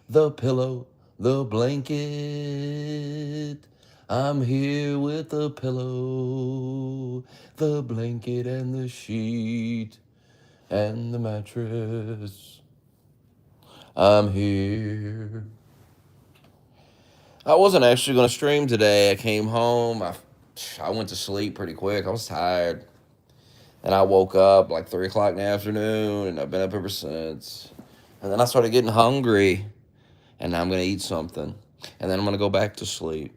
the pillow, the blanket. I'm here with the pillow, the blanket, and the sheet, and the mattress. I'm here. I wasn't actually going to stream today. I came home. I went to sleep pretty quick. I was tired. And I woke up like 3 o'clock in the afternoon, and I've been up ever since. And then I started getting hungry, and now I'm going to eat something. And then I'm going to go back to sleep.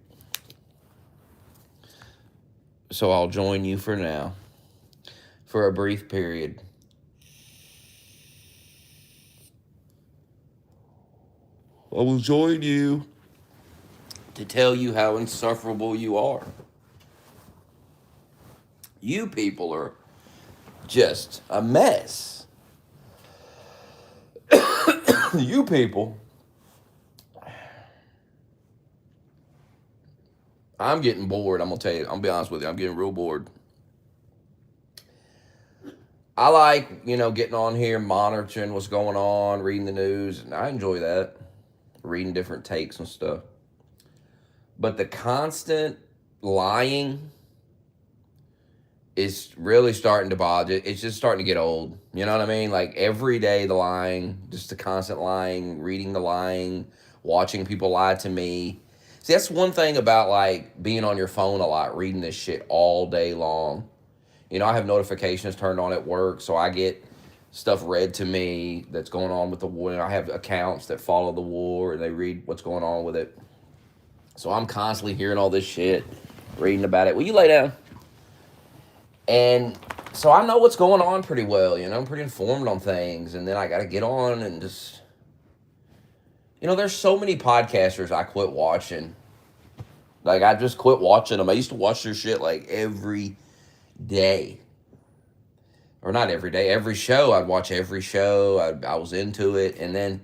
So I'll join you for now, for a brief period. I will join you to tell you how insufferable you are. You people are just a mess. You people. I'm getting bored. I'm going to tell you. I'm going to be honest with you. I'm getting real bored. I like, getting on here, monitoring what's going on, reading the news, and I enjoy that. Reading different takes and stuff. But the constant lying is really starting to bother. It's just starting to get old. You know what I mean? Like every day the lying, just the constant lying, reading the lying, watching people lie to me. See, that's one thing about like being on your phone a lot, reading this shit all day long. I have notifications turned on at work, so I get stuff read to me that's going on with the war. And I have accounts that follow the war and they read what's going on with it. So I'm constantly hearing all this shit, reading about it. Will you lay down? And so I know what's going on pretty well, I'm pretty informed on things. And then I got to get on and just, there's so many podcasters I quit watching. Like, I just quit watching them. I used to watch their shit like every day. Or not every day, every show. I'd watch every show. I was into it. And then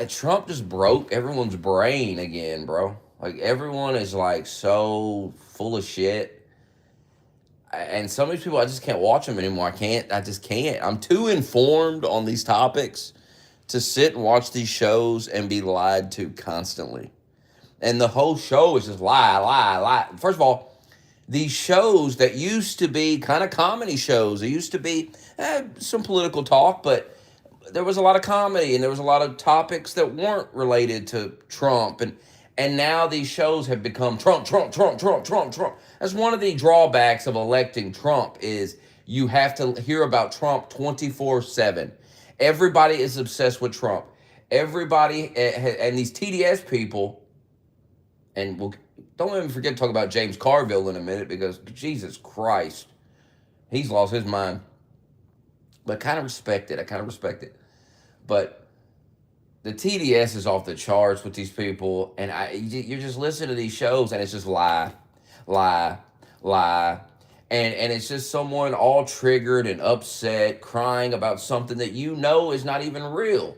Trump just broke everyone's brain again, bro. Like, everyone is like so full of shit. And some of these people, I just can't watch them anymore. I just can't. I'm too informed on these topics to sit and watch these shows and be lied to constantly. And the whole show is just lie, lie, lie. First of all, these shows that used to be kind of comedy shows, there used to be some political talk, but there was a lot of comedy and there was a lot of topics that weren't related to Trump. And now these shows have become Trump, Trump, Trump, Trump, Trump, Trump. That's one of the drawbacks of electing Trump is you have to hear about Trump 24/7. Everybody is obsessed with Trump. Everybody, and these TDS people, and don't even forget to talk about James Carville in a minute because Jesus Christ, he's lost his mind. But I kind of respect it. But the TDS is off the charts with these people, and you're just listening to these shows, and it's just lie, lie, lie, and it's just someone all triggered and upset, crying about something that is not even real,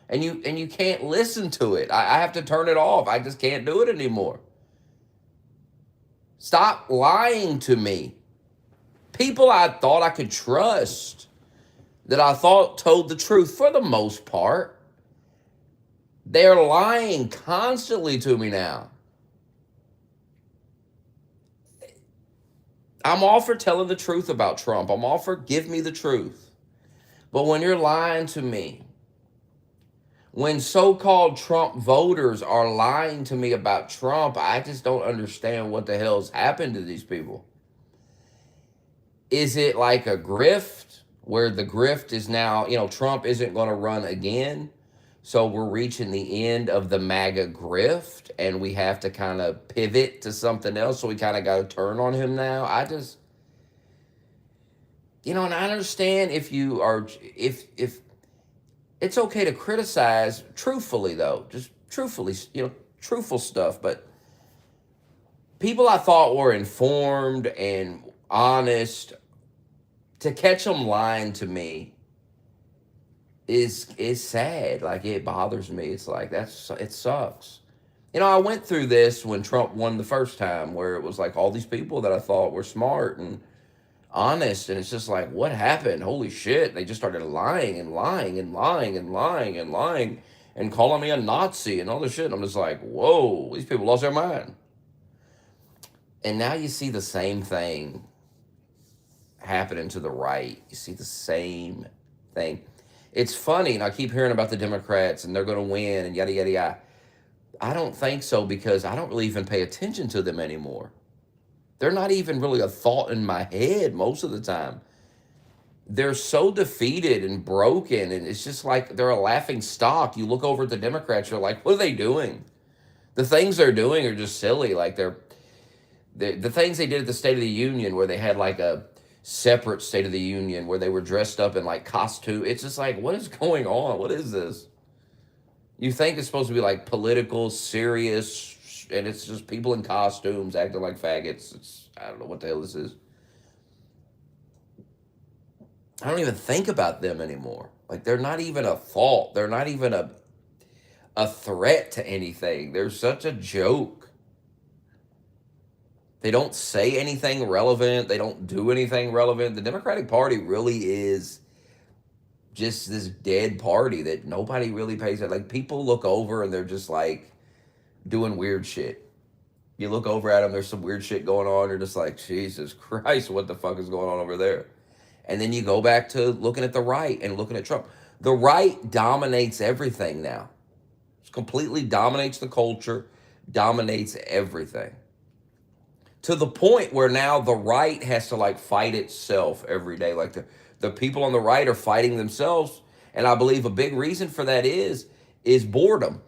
and you can't listen to it. I have to turn it off. I just can't do it anymore. Stop lying to me. People I thought I could trust, that I thought told the truth for the most part, they're lying constantly to me now. I'm all for telling the truth about Trump. I'm all for give me the truth. But when you're lying to me, when so-called Trump voters are lying to me about Trump, I just don't understand what the hell's happened to these people. Is it like a grift where the grift is now, Trump isn't going to run again? So we're reaching the end of the MAGA grift and we have to kind of pivot to something else. So we kind of got to turn on him now. I just, and I understand if it's okay to criticize truthfully though, just truthfully, truthful stuff. But people I thought were informed and honest, to catch them lying to me is sad. Like, it bothers me. It's like, it sucks. I went through this when Trump won the first time, where it was like all these people that I thought were smart and honest, and it's just like, what happened? Holy shit. They just started lying and lying and lying and lying and lying. and calling me a Nazi and all this shit. I'm just like, whoa, these people lost their mind. And now you see the same thing happening to the right. You see the same thing. It's funny, and I keep hearing about the Democrats and they're going to win and yada, yada, yada. I don't think so because I don't really even pay attention to them anymore. They're not even really a thought in my head most of the time. They're so defeated and broken, and it's just like they're a laughing stock. You look over at the Democrats, you're like, what are they doing? The things they're doing are just silly. Like the things they did at the State of the Union, where they had like a separate State of the Union where they were dressed up in like costume. It's just like, what is going on? What is this? You think it's supposed to be like political, serious, and it's just people in costumes acting like faggots. I don't know what the hell this is. I don't even think about them anymore. Like, they're not even a thought. They're not even a threat to anything. They're such a joke. They don't say anything relevant. They don't do anything relevant. The Democratic Party really is just this dead party that nobody really pays attention. Like, people look over and they're just like doing weird shit. You look over at them, there's some weird shit going on. You're just like, Jesus Christ, what the fuck is going on over there? And then you go back to looking at the right and looking at Trump. The right dominates everything now. It completely dominates the culture, dominates everything. To the point where now the right has to like fight itself every day. Like the people on the right are fighting themselves. And I believe a big reason for that is boredom.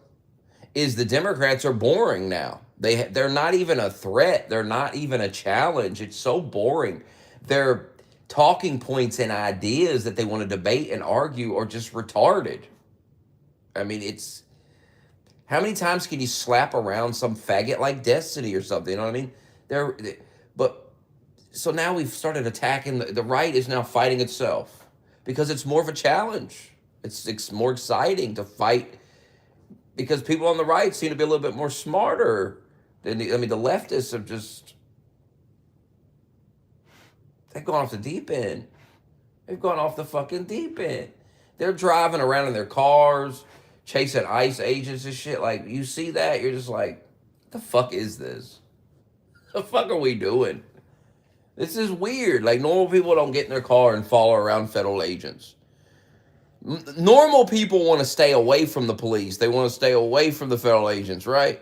Is the Democrats are boring now. They're not even a threat. They're not even a challenge. It's so boring. They're talking points and ideas that they want to debate and argue are just retarded. I mean, it's... How many times can you slap around some faggot like Destiny or something? You know what I mean? But so now we've started attacking... The right is now fighting itself because it's more of a challenge. It's more exciting to fight because people on the right seem to be a little bit more smarter than the leftists have just... They've gone off the deep end. They've gone off the fucking deep end. They're driving around in their cars, chasing ICE agents and shit. Like, you see that, you're just like, what the fuck is this? What the fuck are we doing? This is weird. Like, normal people don't get in their car and follow around federal agents. Normal people want to stay away from the police. They want to stay away from the federal agents, right?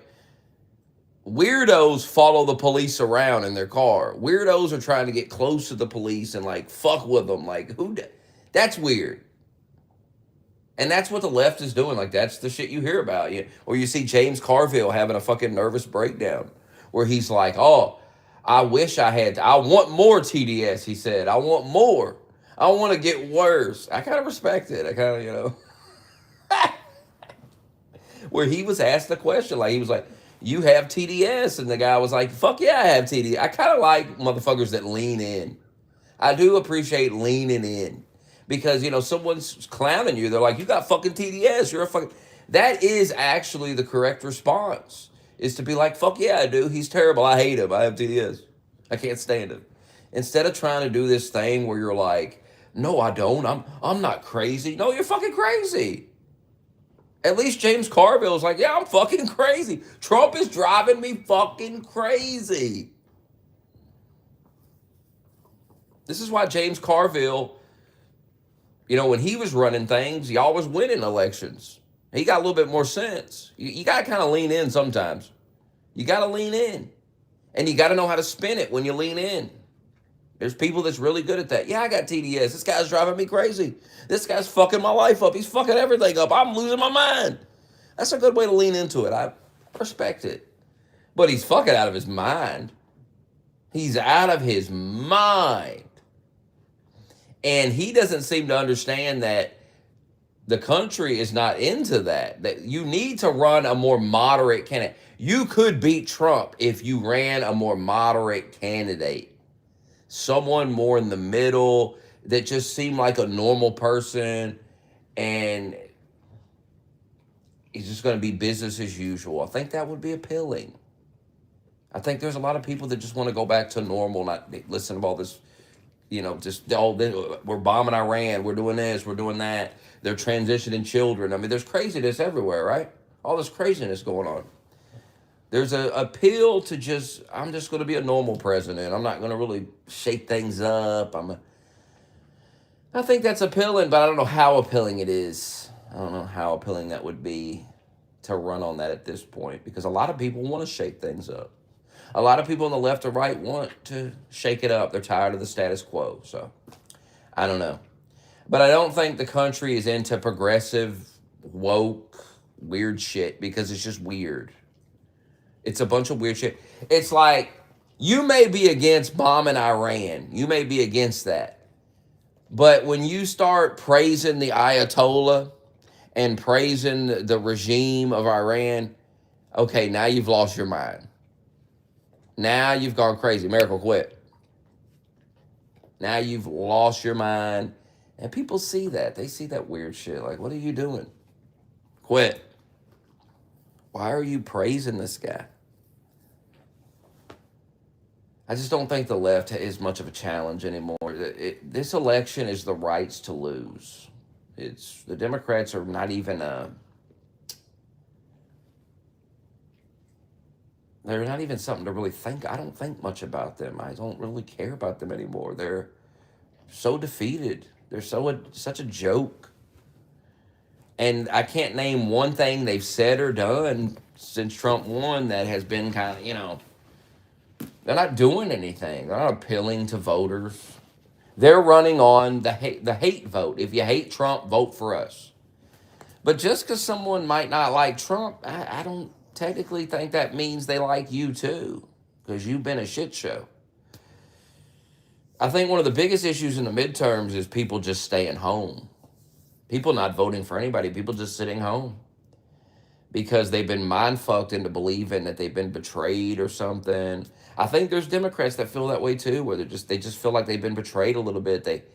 Weirdos follow the police around in their car. Weirdos are trying to get close to the police and like fuck with them. Like, that's weird. And that's what the left is doing. Like, that's the shit you hear about. Or you see James Carville having a fucking nervous breakdown where he's like, oh, I want more TDS, he said. I want more. I want to get worse. I kind of respect it. I kind of, where he was asked a question. Like, he was like, you have TDS? And the guy was like, fuck yeah, I have TDS. I kind of like motherfuckers that lean in. I do appreciate leaning in. Because, someone's clowning you. They're like, you got fucking TDS. You're a fucking... That is actually the correct response. Is to be like, fuck yeah, I do. He's terrible. I hate him. I have TDS. I can't stand him. Instead of trying to do this thing where you're like, no, I don't. I'm not crazy. No, you're fucking crazy. At least James Carville is like, yeah, I'm fucking crazy. Trump is driving me fucking crazy. This is why James Carville, when he was running things, y'all was winning elections. He got a little bit more sense. You got to kind of lean in sometimes. You got to lean in. And you got to know how to spin it when you lean in. There's people that's really good at that. Yeah, I got TDS. This guy's driving me crazy. This guy's fucking my life up. He's fucking everything up. I'm losing my mind. That's a good way to lean into it. I respect it. But he's fucking out of his mind. He's out of his mind. And he doesn't seem to understand that the country is not into that. That you need to run a more moderate candidate. You could beat Trump if you ran a more moderate candidate. Someone more in the middle that just seemed like a normal person and he's just going to be business as usual. I think that would be appealing. I think there's a lot of people that just want to go back to normal, not listen to all this, just we're bombing Iran, we're doing this, we're doing that. They're transitioning children. I mean, there's craziness everywhere, right? All this craziness going on. There's a appeal to I'm just going to be a normal president. I'm not going to really shake things up. I think that's appealing, but I don't know how appealing it is. I don't know how appealing that would be to run on that at this point, because a lot of people want to shake things up. A lot of people on the left or right want to shake it up. They're tired of the status quo. So I don't know. But I don't think the country is into progressive, woke, weird shit, because it's just weird. It's a bunch of weird shit. It's like, you may be against bombing Iran. You may be against that. But when you start praising the Ayatollah and praising the regime of Iran, okay, now you've lost your mind. Now you've gone crazy. Miracle, quit. Now you've lost your mind. And people see that. They see that weird shit. Like, what are you doing? Quit. Why are you praising this guy? I just don't think the left is much of a challenge anymore. This election is the right's to lose. The Democrats are not even they're not even something to really think. I don't think much about them. I don't really care about them anymore. They're so defeated. They're such a joke. And I can't name one thing they've said or done since Trump won that has been kind of, they're not doing anything. They're not appealing to voters. They're running on the hate vote. If you hate Trump, vote for us. But just because someone might not like Trump, I don't technically think that means they like you too, because you've been a shit show. I think one of the biggest issues in the midterms is people just staying home. People not voting for anybody. People just sitting home because they've been mind fucked into believing that they've been betrayed or something. I think there's Democrats that feel that way too, where they just feel like they've been betrayed a little bit.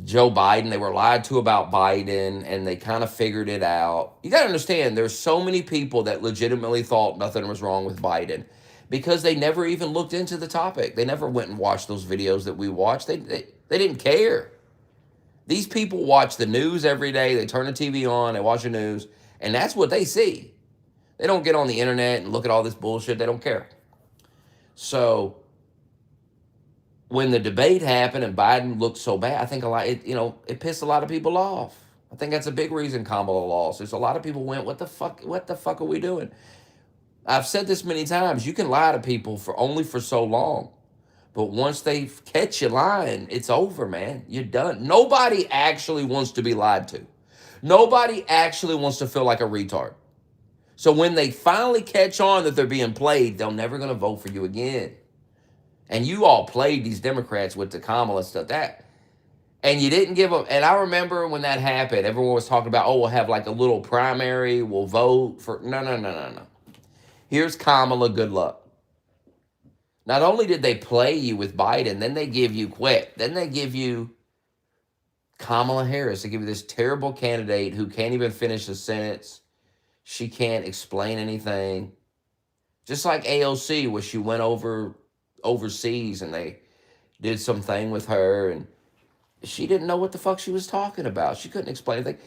Joe Biden, they were lied to about Biden, and they kind of figured it out. You got to understand, there's so many people that legitimately thought nothing was wrong with Biden because they never even looked into the topic. They never went and watched those videos that we watched. They didn't care. These people watch the news every day. They turn the TV on, they watch the news, and that's what they see. They don't get on the internet and look at all this bullshit. They don't care. So when the debate happened and Biden looked so bad, I think it pissed a lot of people off. I think that's a big reason Kamala lost. There's a lot of people went, what the fuck are we doing? I've said this many times. You can lie to people only for so long. But once they catch you lying, it's over, man. You're done. Nobody actually wants to be lied to. Nobody actually wants to feel like a retard. So when they finally catch on that they're being played, they're never going to vote for you again. And you all played these Democrats with the Kamala stuff. And you didn't give them. And I remember when that happened, everyone was talking about, we'll have like a little primary. We'll vote for. No. Here's Kamala. Good luck. Not only did they play you with Biden, then they give you Then they give you Kamala Harris. They give you this terrible candidate who can't even finish a sentence. She can't explain anything. Just like AOC, where she went overseas and they did something with her and she didn't know what the fuck she was talking about. She couldn't explain anything.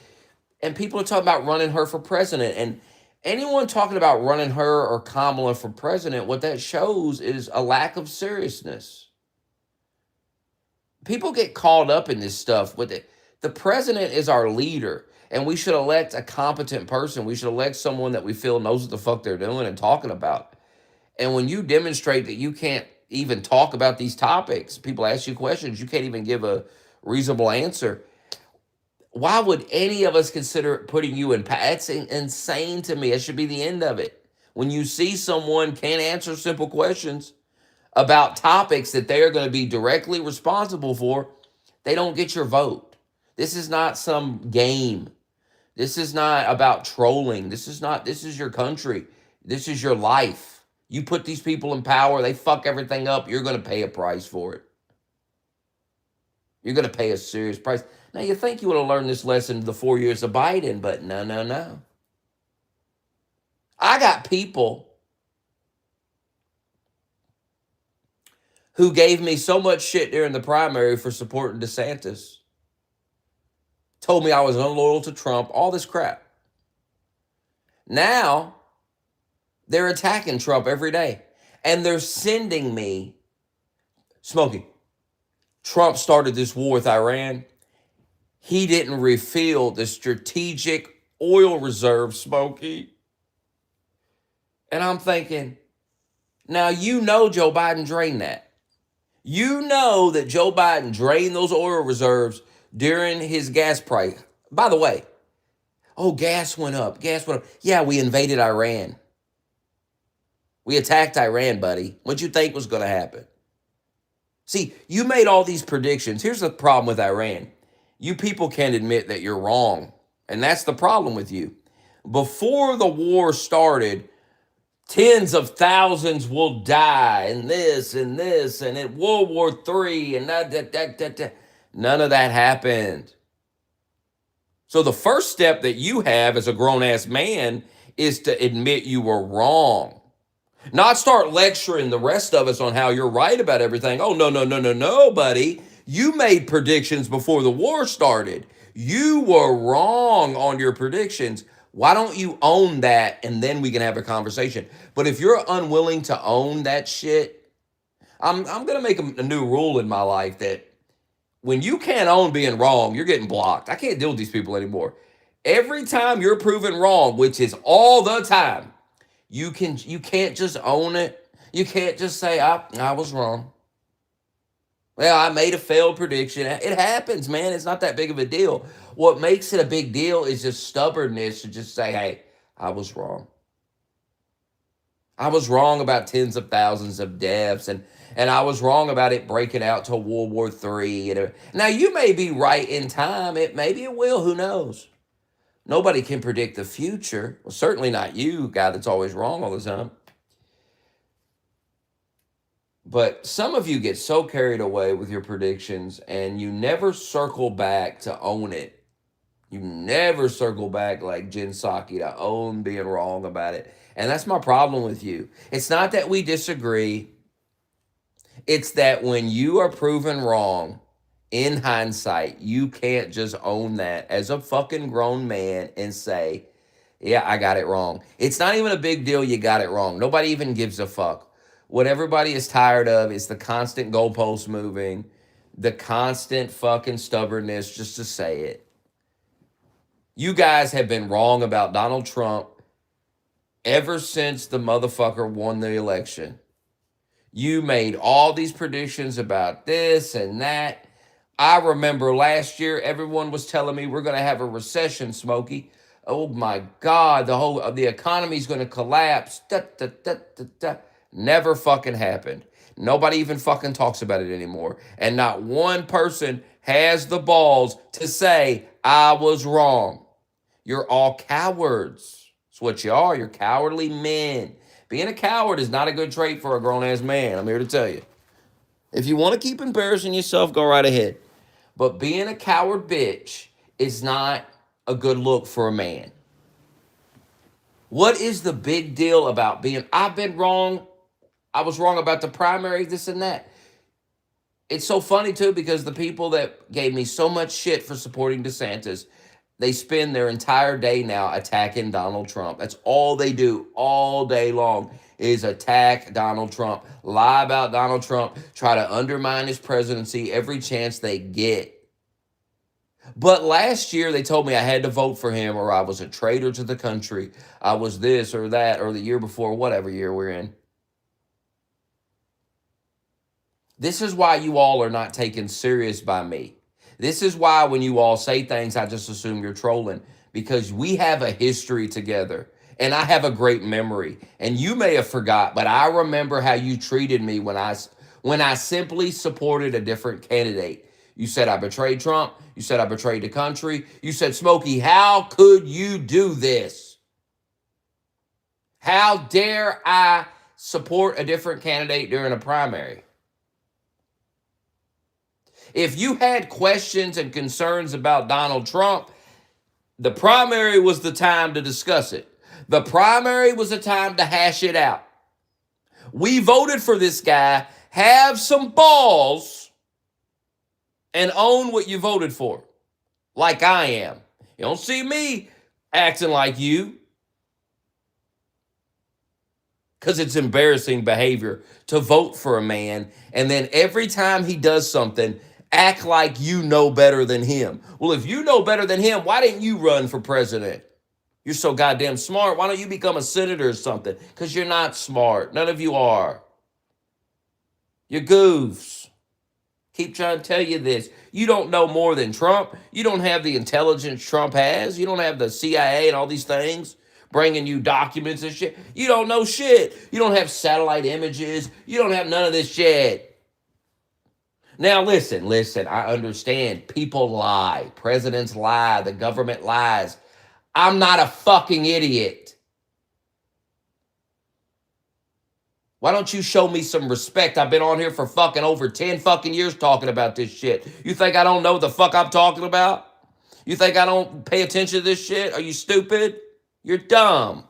And people are talking about running her for president. And anyone talking about running her or Kamala for president, what that shows is a lack of seriousness. People get caught up in this stuff with it. The president is our leader, and we should elect a competent person. We should elect someone that we feel knows what the fuck they're doing and talking about. And when you demonstrate that you can't even talk about these topics, people ask you questions, you can't even give a reasonable answer. Why would any of us consider putting you in? That's insane to me. It should be the end of it. When you see someone can't answer simple questions about topics that they are going to be directly responsible for, they don't get your vote. This is not some game. This is not about trolling. This is your country. This is your life. You put these people in power, they fuck everything up. You're going to pay a price for it. You're going to pay a serious price. Now, you think you would have learned this lesson in the 4 years of Biden, but no. I got people who gave me so much shit during the primary for supporting DeSantis, told me I was unloyal to Trump, all this crap. Now, they're attacking Trump every day. And they're sending me, Smokey, Trump started this war with Iran. He didn't refill the strategic oil reserve, Smokey. And I'm thinking, now you know Joe Biden drained that. You know that Joe Biden drained those oil reserves during his gas price. By the way, oh, gas went up. Gas went up. Yeah, we invaded Iran. We attacked Iran, buddy. What'd you think was going to happen? See, you made all these predictions. Here's the problem with Iran. You people can't admit that you're wrong. And that's the problem with you. Before the war started, tens of thousands will die, and this, and in World War III, and that. None of that happened. So the first step that you have as a grown-ass man is to admit you were wrong. Not start lecturing the rest of us on how you're right about everything. Oh, no, buddy. You made predictions before the war started. You were wrong on your predictions. Why don't you own that, and then we can have a conversation? But if you're unwilling to own that shit, I'm going to make a new rule in my life that when you can't own being wrong, you're getting blocked. I can't deal with these people anymore. Every time you're proven wrong, which is all the time, you can't just own it. You can't just say, I was wrong. Well, I made a failed prediction. It happens, man. It's not that big of a deal. What makes it a big deal is just stubbornness to just say, hey, I was wrong. I was wrong about tens of thousands of deaths, and I was wrong about it breaking out to World War III. Now, you may be right in time. Maybe it will. Who knows? Nobody can predict the future. Well, certainly not you, guy that's always wrong all the time. But some of you get so carried away with your predictions, and you never circle back to own it. You never circle back like Jen Psaki to own being wrong about it. And that's my problem with you. It's not that we disagree. It's that when you are proven wrong, in hindsight, you can't just own that as a fucking grown man and say, yeah, I got it wrong. It's not even a big deal you got it wrong. Nobody even gives a fuck. What everybody is tired of is the constant goalpost moving, the constant fucking stubbornness just to say it. You guys have been wrong about Donald Trump ever since the motherfucker won the election. You made all these predictions about this and that. I remember last year, everyone was telling me we're going to have a recession, Smokey. Oh my God, the economy's going to collapse. Never fucking happened. Nobody even fucking talks about it anymore. And not one person has the balls to say, I was wrong. You're all cowards. That's what you are. You're cowardly men. Being a coward is not a good trait for a grown-ass man. I'm here to tell you. If you want to keep embarrassing yourself, go right ahead. But being a coward bitch is not a good look for a man. What is the big deal about I've been wrong. I was wrong about the primary, this and that. It's so funny, too, because the people that gave me so much shit for supporting DeSantis, they spend their entire day now attacking Donald Trump. That's all they do all day long is attack Donald Trump, lie about Donald Trump, try to undermine his presidency every chance they get. But last year, they told me I had to vote for him or I was a traitor to the country. I was this or that, or the year before, whatever year we're in. This is why you all are not taken serious by me. This is why when you all say things, I just assume you're trolling, because we have a history together and I have a great memory. And you may have forgot, but I remember how you treated me when I simply supported a different candidate. You said I betrayed Trump. You said I betrayed the country. You said, Smokey, how could you do this? How dare I support a different candidate during a primary? If you had questions and concerns about Donald Trump, the primary was the time to discuss it. The primary was the time to hash it out. We voted for this guy have some balls and own what you voted for, like I am. You don't see me acting like you, because it's embarrassing behavior to vote for a man and then every time he does something, act like you know better than him. Well, if you know better than him, why didn't you run for president? You're so goddamn smart. Why don't you become a senator or something? Because you're not smart. None of you are. You're goofs. Keep trying to tell you this. You don't know more than Trump. You don't have the intelligence Trump has. You don't have the CIA and all these things bringing you documents and shit. You don't know shit. You don't have satellite images. You don't have none of this shit. Now, listen. I understand. People lie. Presidents lie. The government lies. I'm not a fucking idiot. Why don't you show me some respect? I've been on here for fucking over 10 fucking years talking about this shit. You think I don't know what the fuck I'm talking about? You think I don't pay attention to this shit? Are you stupid? You're dumb.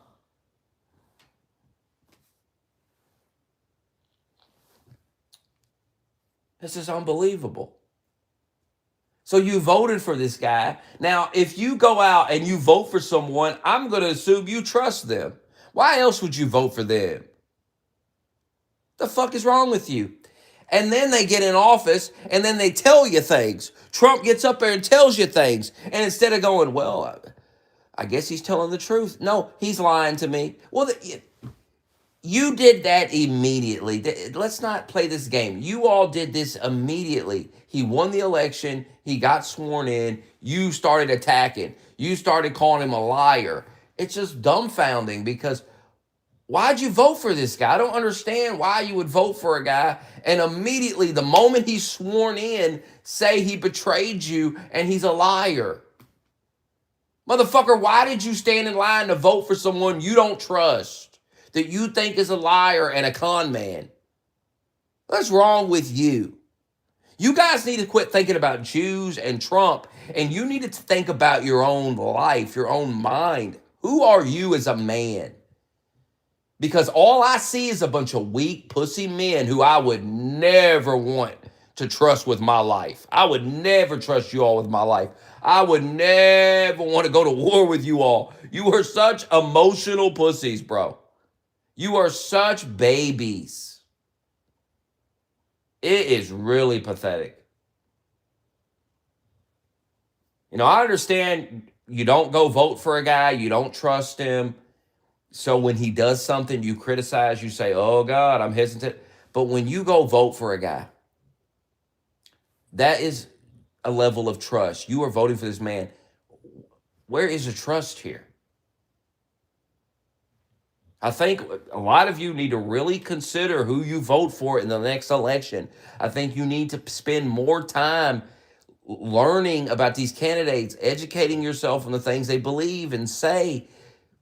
This is unbelievable. So you voted for this guy. Now, if you go out and you vote for someone, I'm going to assume you trust them. Why else would you vote for them? The fuck is wrong with you? And then they get in office and then they tell you things. Trump gets up there and tells you things. And instead of going, well, I guess he's telling the truth. No, he's lying to me. Well, you did that immediately. Let's not play this game. You all did this immediately. He won the election. He got sworn in. You started attacking. You started calling him a liar. It's just dumbfounding because why'd you vote for this guy? I don't understand why you would vote for a guy and immediately, the moment he's sworn in, say he betrayed you and he's a liar. Motherfucker, why did you stand in line to vote for someone you don't trust, that you think is a liar and a con man? What's wrong with you? You guys need to quit thinking about Jews and Trump, and you need to think about your own life, your own mind. Who are you as a man? Because all I see is a bunch of weak pussy men who I would never want to trust with my life. I would never trust you all with my life. I would never want to go to war with you all. You are such emotional pussies, bro. You are such babies. It is really pathetic. You know, I understand you don't go vote for a guy, you don't trust him. So when he does something, you criticize, you say, oh God, I'm hesitant. But when you go vote for a guy, that is a level of trust. You are voting for this man. Where is the trust here? I think a lot of you need to really consider who you vote for in the next election. I think you need to spend more time learning about these candidates, educating yourself on the things they believe and say,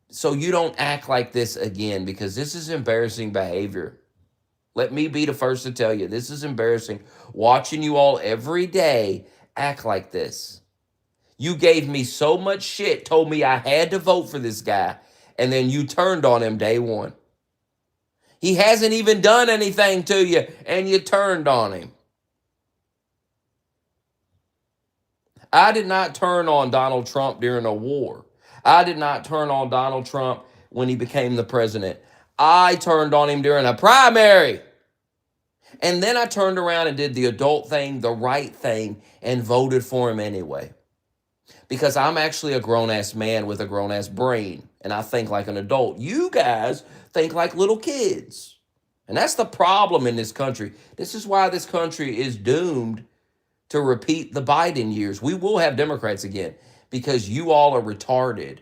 so you don't act like this again, because this is embarrassing behavior. Let me be the first to tell you, this is embarrassing. Watching you all every day act like this. You gave me so much shit, told me I had to vote for this guy, and then you turned on him day one. He hasn't even done anything to you, and you turned on him. I did not turn on Donald Trump during a war. I did not turn on Donald Trump when he became the president. I turned on him during a primary. And then I turned around and did the adult thing, the right thing, and voted for him anyway. Because I'm actually a grown-ass man with a grown-ass brain, and I think like an adult. You guys think like little kids. And that's the problem in this country. This is why this country is doomed to repeat the Biden years. We will have Democrats again because you all are retarded.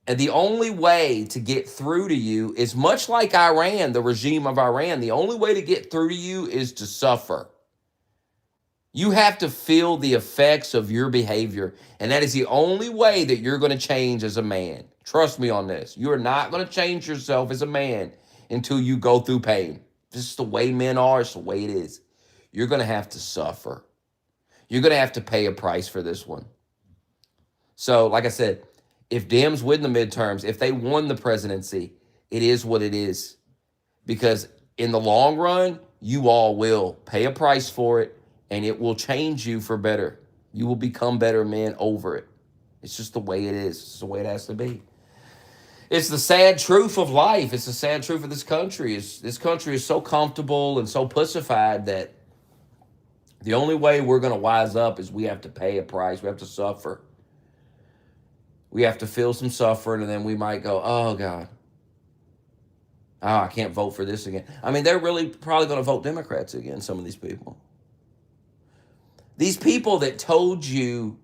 And the only way to get through to you is much like Iran, the regime of Iran. The only way to get through to you is to suffer. You have to feel the effects of your behavior. And that is the only way that you're going to change as a man. Trust me on this. You are not going to change yourself as a man until you go through pain. This is the way men are. It's the way it is. You're going to have to suffer. You're going to have to pay a price for this one. So, like I said, if Dems win the midterms, if they won the presidency, it is what it is. Because in the long run, you all will pay a price for it, and it will change you for better. You will become better men over it. It's just the way it is. It's the way it has to be. It's the sad truth of life. It's the sad truth of this country. This country is so comfortable and so pussified that the only way we're going to wise up is we have to pay a price. We have to suffer. We have to feel some suffering, and then we might go, oh, God. Oh, I can't vote for this again. I mean, they're really probably going to vote Democrats again, some of these people. These people that told you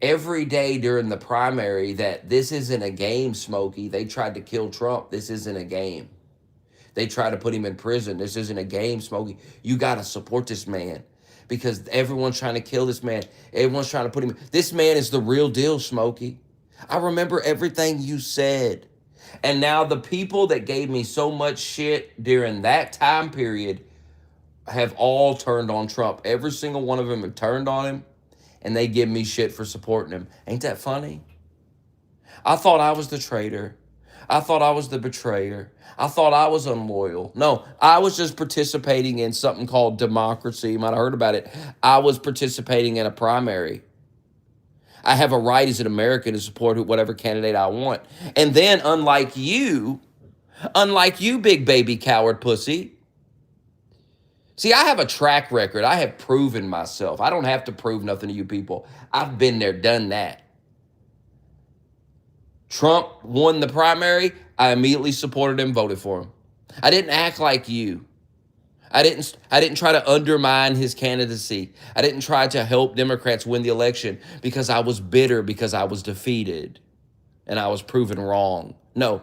every day during the primary that this isn't a game, Smokey. They tried to kill Trump. This isn't a game. They tried to put him in prison. This isn't a game, Smokey. You got to support this man because everyone's trying to kill this man. Everyone's trying to put him. This man is the real deal, Smokey. I remember everything you said. And now the people that gave me so much shit during that time period have all turned on Trump. Every single one of them have turned on him, and they give me shit for supporting him. Ain't that funny? I thought I was the traitor. I thought I was the betrayer. I thought I was unloyal. No, I was just participating in something called democracy. You might have heard about it. I was participating in a primary. I have a right as an American to support whatever candidate I want. And then, unlike you, big baby coward pussy, see, I have a track record. I have proven myself. I don't have to prove nothing to you people. I've been there, done that. Trump won the primary. I immediately supported him, voted for him. I didn't act like you. I didn't try to undermine his candidacy. I didn't try to help Democrats win the election because I was bitter because I was defeated and I was proven wrong. No,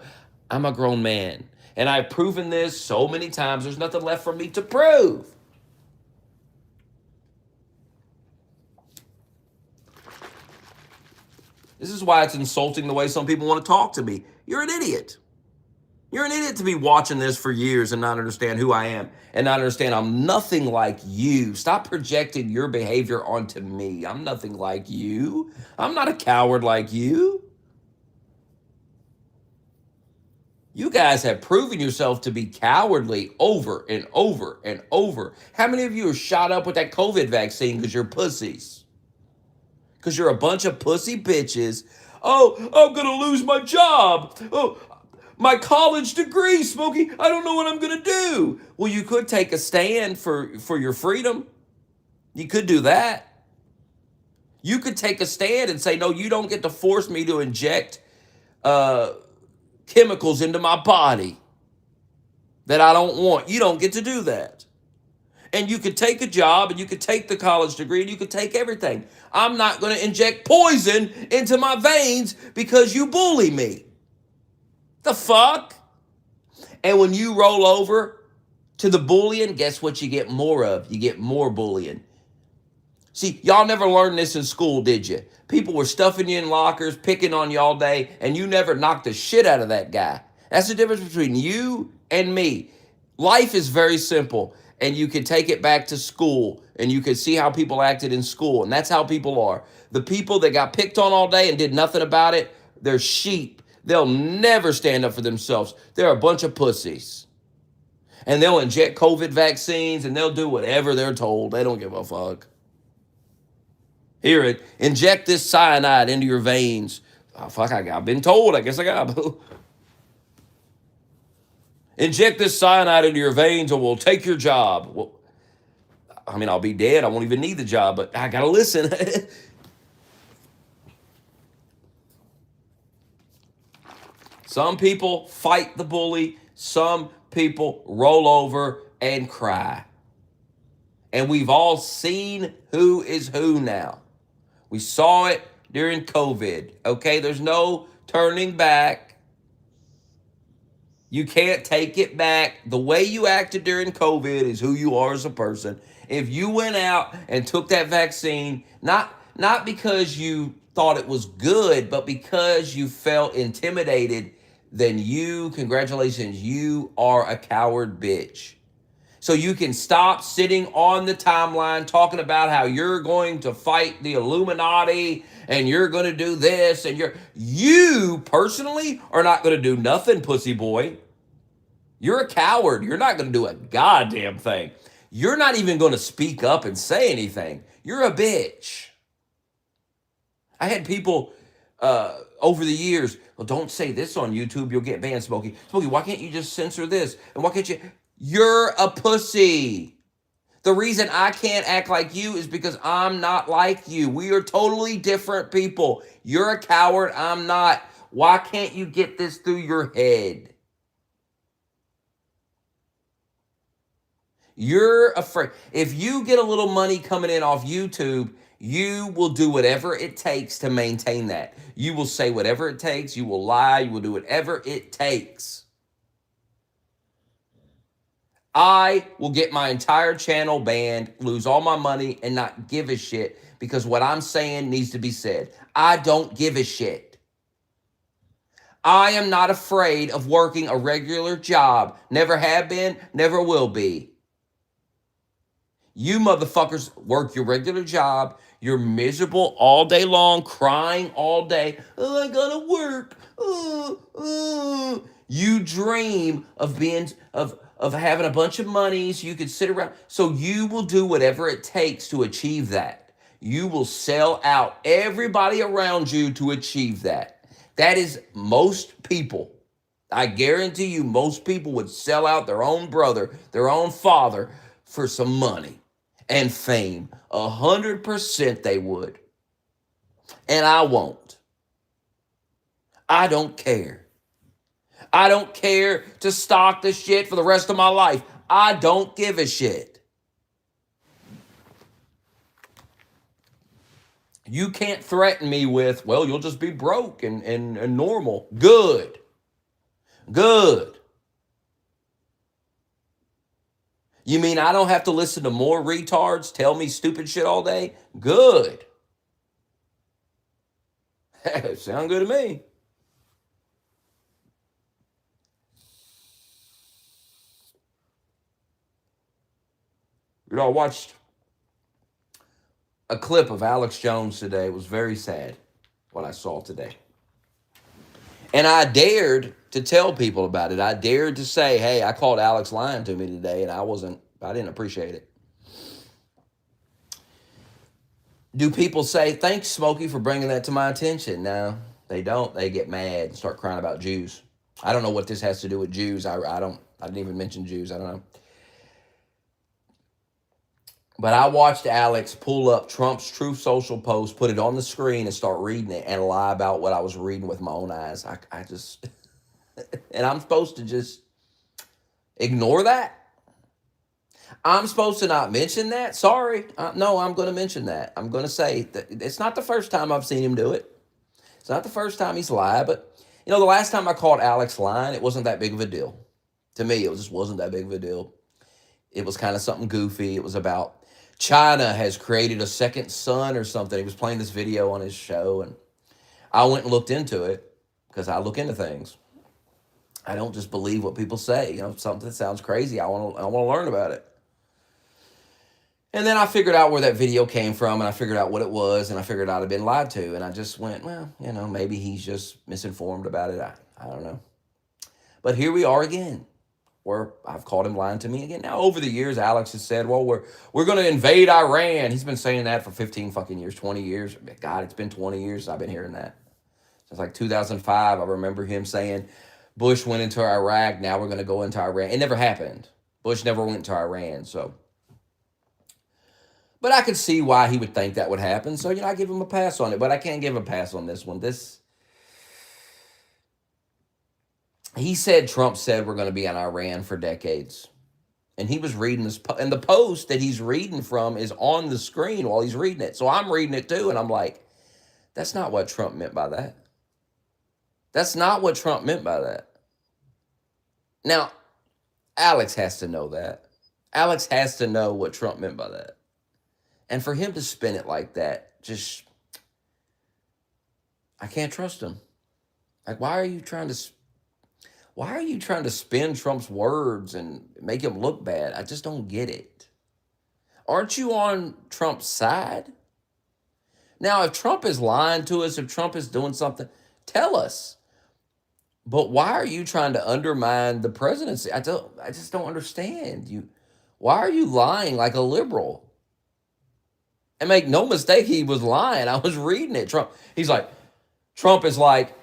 I'm a grown man. And I've proven this so many times, there's nothing left for me to prove. This is why it's insulting the way some people want to talk to me. You're an idiot. You're an idiot to be watching this for years and not understand who I am and not understand I'm nothing like you. Stop projecting your behavior onto me. I'm nothing like you. I'm not a coward like you. You guys have proven yourself to be cowardly over and over and over. How many of you are shot up with that COVID vaccine because you're pussies? Because you're a bunch of pussy bitches. Oh, I'm going to lose my job. Oh, my college degree, Smokey. I don't know what I'm going to do. Well, you could take a stand for your freedom. You could do that. You could take a stand and say, no, you don't get to force me to inject chemicals into my body that I don't want. You don't get to do that. And you could take a job and you could take the college degree and you could take everything. I'm not going to inject poison into my veins because you bully me. The fuck? And when you roll over to the bullying, guess what you get more of? You get more bullying. See, y'all never learned this in school, did you? People were stuffing you in lockers, picking on you all day, and you never knocked the shit out of that guy. That's the difference between you and me. Life is very simple, and you can take it back to school, and you can see how people acted in school, and that's how people are. The people that got picked on all day and did nothing about it, they're sheep. They'll never stand up for themselves. They're a bunch of pussies. And they'll inject COVID vaccines, and they'll do whatever they're told. They don't give a fuck. Here, inject this cyanide into your veins. Oh, fuck, I've been told. I guess I got to. Inject this cyanide into your veins or we'll take your job. Well, I mean, I'll be dead. I won't even need the job, but I got to listen. Some people fight the bully. Some people roll over and cry. And we've all seen who is who now. We saw it during COVID, okay? There's no turning back. You can't take it back. The way you acted during COVID is who you are as a person. If you went out and took that vaccine, not because you thought it was good, but because you felt intimidated, then congratulations, you are a coward bitch. So you can stop sitting on the timeline talking about how you're going to fight the Illuminati and you're going to do this and you personally are not going to do nothing, pussy boy. You're a coward. You're not going to do a goddamn thing. You're not even going to speak up and say anything. You're a bitch. I had people over the years, well, don't say this on YouTube. You'll get banned, Smokey. Smokey, why can't you just censor this? And why can't you? You're a pussy. The reason I can't act like you is because I'm not like you. We are totally different people. You're a coward. I'm not. Why can't you get this through your head? You're afraid. If you get a little money coming in off YouTube, you will do whatever it takes to maintain that. You will say whatever it takes. You will lie. You will do whatever it takes. I will get my entire channel banned, lose all my money, and not give a shit because what I'm saying needs to be said. I don't give a shit. I am not afraid of working a regular job. Never have been, never will be. You motherfuckers work your regular job. You're miserable all day long, crying all day. Oh, I gotta work. You dream of being of having a bunch of money so you could sit around. So you will do whatever it takes to achieve that. You will sell out everybody around you to achieve that. That is most people. I guarantee you most people would sell out their own brother, their own father for some money and fame. 100% they would. And I won't. I don't care. I don't care to stock the shit for the rest of my life. I don't give a shit. You can't threaten me with, well, you'll just be broke and normal. Good. Good. You mean I don't have to listen to more retards tell me stupid shit all day? Good. Sound good to me. You know, I watched a clip of Alex Jones today. It was very sad what I saw today. And I dared to tell people about it. I dared to say, hey, I called Alex lying to me today, and I didn't appreciate it. Do people say, thanks, Smokey, for bringing that to my attention? No, they don't. They get mad and start crying about Jews. I don't know what this has to do with Jews. I didn't even mention Jews. I don't know. But I watched Alex pull up Trump's Truth Social post, put it on the screen, and start reading it and lie about what I was reading with my own eyes. I just, and I'm supposed to just ignore that? I'm supposed to not mention that? Sorry. No, I'm going to mention that. I'm going to say that it's not the first time I've seen him do it. It's not the first time he's lied, but, the last time I called Alex lying, it wasn't that big of a deal. To me, it just wasn't that big of a deal. It was kind of something goofy. It was about China has created a second sun or something. He was playing this video on his show, and I went and looked into it because I look into things. I don't just believe what people say. Something that sounds crazy, I want to learn about it. And then I figured out where that video came from, and I figured out what it was, and I figured out I'd been lied to, and I just went, well, maybe he's just misinformed about it. I don't know. But here we are again, where I've caught him lying to me again. Now, over the years, Alex has said, well, we're going to invade Iran. He's been saying that for 15 fucking years, 20 years. God, it's been 20 years I've been hearing that. Since like 2005, I remember him saying, Bush went into Iraq, now we're going to go into Iran. It never happened. Bush never went to Iran, so. But I could see why he would think that would happen, so, I give him a pass on it. But I can't give a pass on this one. He said Trump said we're going to be in Iran for decades. And he was reading this, and the post that he's reading from is on the screen while he's reading it. So I'm reading it too, and I'm like, that's not what Trump meant by that. That's not what Trump meant by that. Now, Alex has to know that. Alex has to know what Trump meant by that. And for him to spin it like that, just, I can't trust him. Like, why are you trying to spin Trump's words and make him look bad? I just don't get it. Aren't you on Trump's side? Now, if Trump is lying to us, if Trump is doing something, tell us. But why are you trying to undermine the presidency? I just don't understand. Why are you lying like a liberal? And make no mistake, he was lying. I was reading it. Trump is like,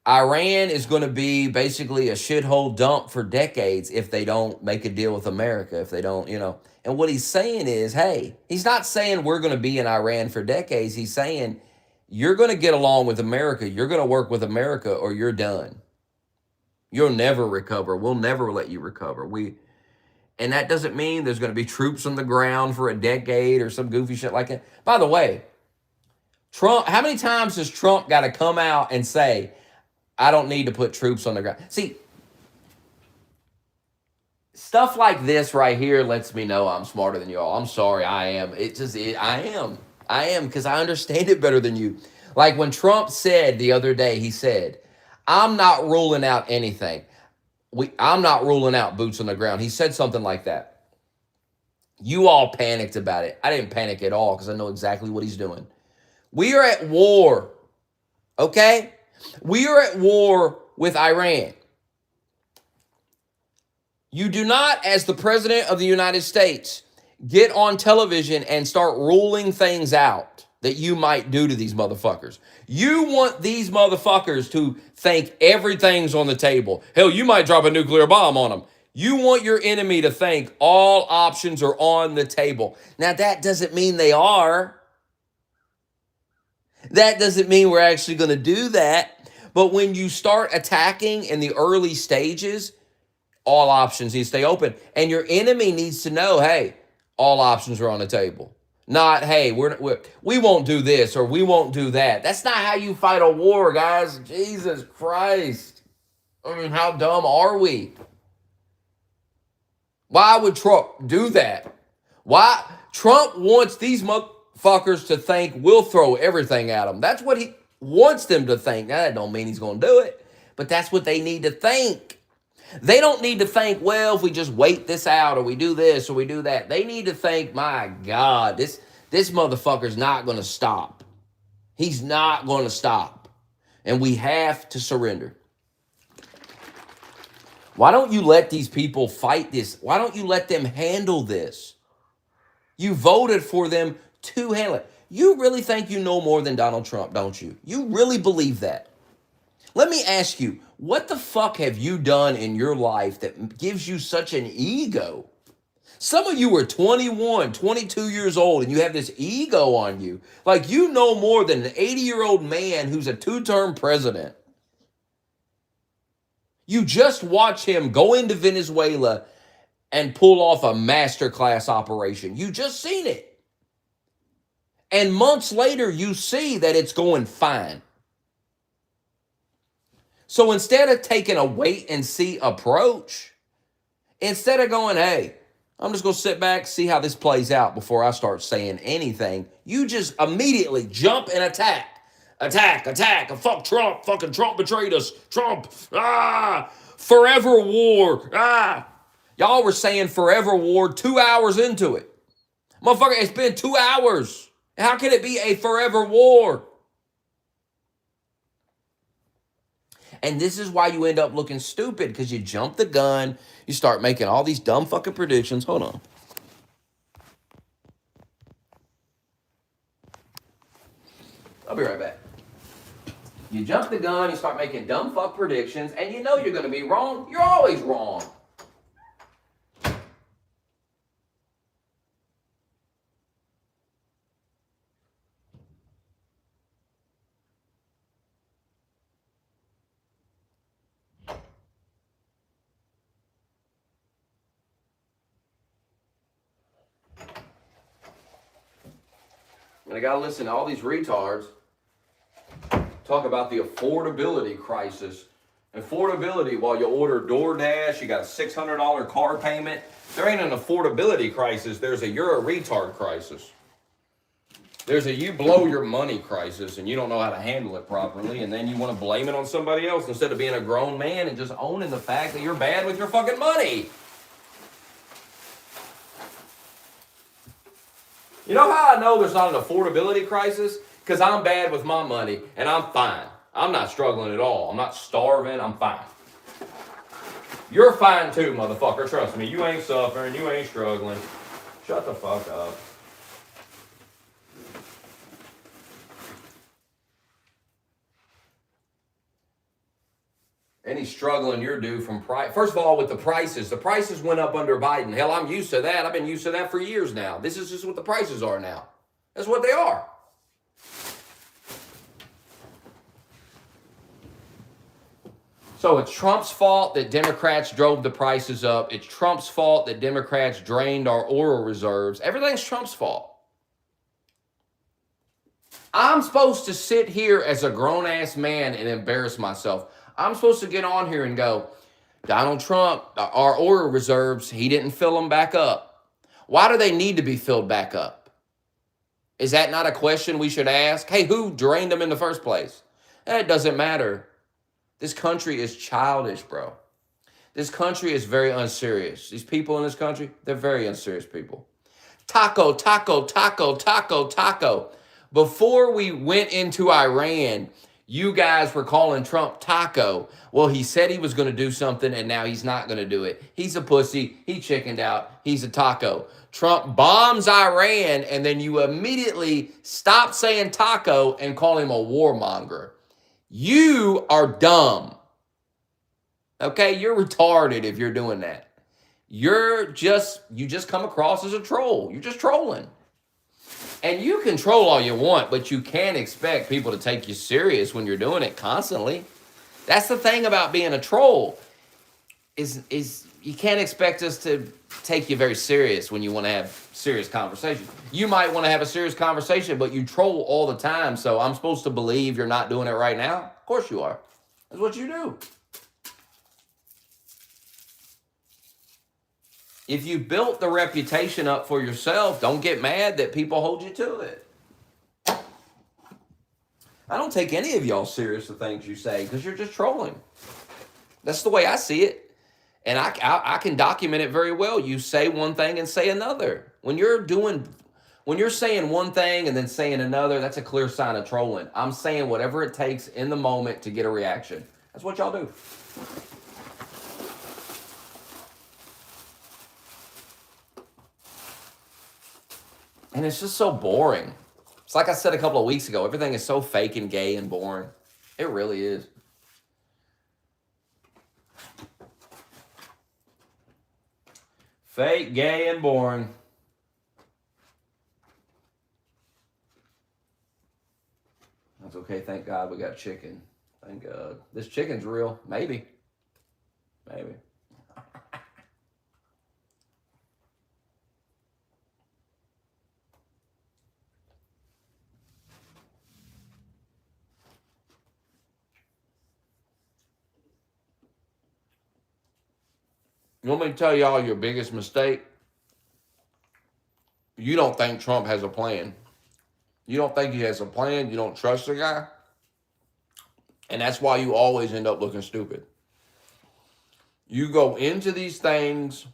Iran is going to be basically a shithole dump for decades if they don't make a deal with America, if they don't. And what he's saying is, hey, he's not saying we're going to be in Iran for decades. He's saying you're going to get along with America. You're going to work with America or you're done. You'll never recover. We'll never let you recover. And that doesn't mean there's going to be troops on the ground for a decade or some goofy shit like that. By the way, Trump, how many times has Trump got to come out and say, I don't need to put troops on the ground? See, stuff like this right here lets me know I'm smarter than y'all. I'm sorry, I am. I am because I understand it better than you. Like when Trump said the other day, he said, I'm not ruling out anything. I'm not ruling out boots on the ground. He said something like that. You all panicked about it. I didn't panic at all because I know exactly what he's doing. We are at war, okay? We are at war with Iran. You do not, as the president of the United States, get on television and start ruling things out that you might do to these motherfuckers. You want these motherfuckers to think everything's on the table. Hell, you might drop a nuclear bomb on them. You want your enemy to think all options are on the table. Now, that doesn't mean they are. That doesn't mean we're actually going to do that. But when you start attacking in the early stages, all options need to stay open. And your enemy needs to know, hey, all options are on the table. Not, hey, we won't do this or we won't do that. That's not how you fight a war, guys. Jesus Christ. I mean, how dumb are we? Why would Trump do that? Why? Trump wants these motherfuckers to think we'll throw everything at them. That's what he wants them to think. Now, that don't mean he's going to do it, but that's what they need to think. They don't need to think, well, if we just wait this out or we do this or we do that. They need to think, my God, this motherfucker's not going to stop. He's not going to stop. And we have to surrender. Why don't you let these people fight this? Why don't you let them handle this? You voted for them to handle it. You really think you know more than Donald Trump, don't you? You really believe that? Let me ask you, what the fuck have you done in your life that gives you such an ego? Some of you are 21, 22 years old, and you have this ego on you. Like you know more than an 80-year-old man who's a two-term president. You just watch him go into Venezuela and pull off a masterclass operation. You just seen it. And months later, you see that it's going fine. So instead of taking a wait and see approach, instead of going, hey, I'm just going to sit back, see how this plays out before I start saying anything, you just immediately jump and attack. Attack. Fuck Trump. Fucking Trump betrayed us. Trump. Forever war. Y'all were saying forever war 2 hours into it. Motherfucker, it's been 2 hours. How can it be a forever war? And this is why you end up looking stupid, because you jump the gun, you start making all these dumb fucking predictions. Hold on. I'll be right back. You jump the gun, you start making dumb fuck predictions, and you know you're going to be wrong. You're always wrong. And I got to listen to all these retards talk about the affordability crisis. Affordability, while you order DoorDash, you got a $600 car payment. There ain't an affordability crisis. There's a you're a retard crisis. There's a you blow your money crisis and you don't know how to handle it properly, and then you want to blame it on somebody else instead of being a grown man and just owning the fact that you're bad with your fucking money. You know how I know there's not an affordability crisis? Because I'm bad with my money and I'm fine. I'm not struggling at all. I'm not starving. I'm fine. You're fine too, motherfucker. Trust me. You ain't suffering. You ain't struggling. Shut the fuck up. Any struggling you're due from price. First of all, with the prices went up under Biden. Hell, I'm used to that. I've been used to that for years now. This is just what the prices are now. That's what they are. So it's Trump's fault that Democrats drove the prices up. It's Trump's fault that Democrats drained our oil reserves. Everything's Trump's fault. I'm supposed to sit here as a grown-ass man and embarrass myself. I'm supposed to get on here and go, Donald Trump, our oil reserves, he didn't fill them back up. Why do they need to be filled back up? Is that not a question we should ask? Hey, who drained them in the first place? It doesn't matter. This country is childish, bro. This country is very unserious. These people in this country, they're very unserious people. Taco, taco, taco, taco, taco. Before we went into Iran, you guys were calling Trump taco. Well, he said he was going to do something, and now he's not going to do it. He's a pussy. He chickened out. He's a taco. Trump bombs Iran, and then you immediately stop saying taco and call him a warmonger. You are dumb. Okay? You're retarded if you're doing that. You just come across as a troll. You're just trolling. And you can troll all you want, but you can't expect people to take you serious when you're doing it constantly. That's the thing about being a troll, is you can't expect us to take you very serious when you want to have serious conversation. You might want to have a serious conversation, but you troll all the time, so I'm supposed to believe you're not doing it right now? Of course you are. That's what you do. If you built the reputation up for yourself, don't get mad that people hold you to it. I don't take any of y'all serious, the things you say, because you're just trolling. That's the way I see it. And I can document it very well. You say one thing and say another. When you're saying one thing and then saying another, that's a clear sign of trolling. I'm saying whatever it takes in the moment to get a reaction. That's what y'all do. And it's just so boring. It's like I said a couple of weeks ago, everything is so fake and gay and boring. It really is. Fake, gay, and boring. That's okay. Thank God we got chicken. Thank God. This chicken's real. Maybe. Maybe. You want me to tell y'all your biggest mistake? You don't think Trump has a plan. You don't think he has a plan. You don't trust the guy. And that's why you always end up looking stupid. You go into these things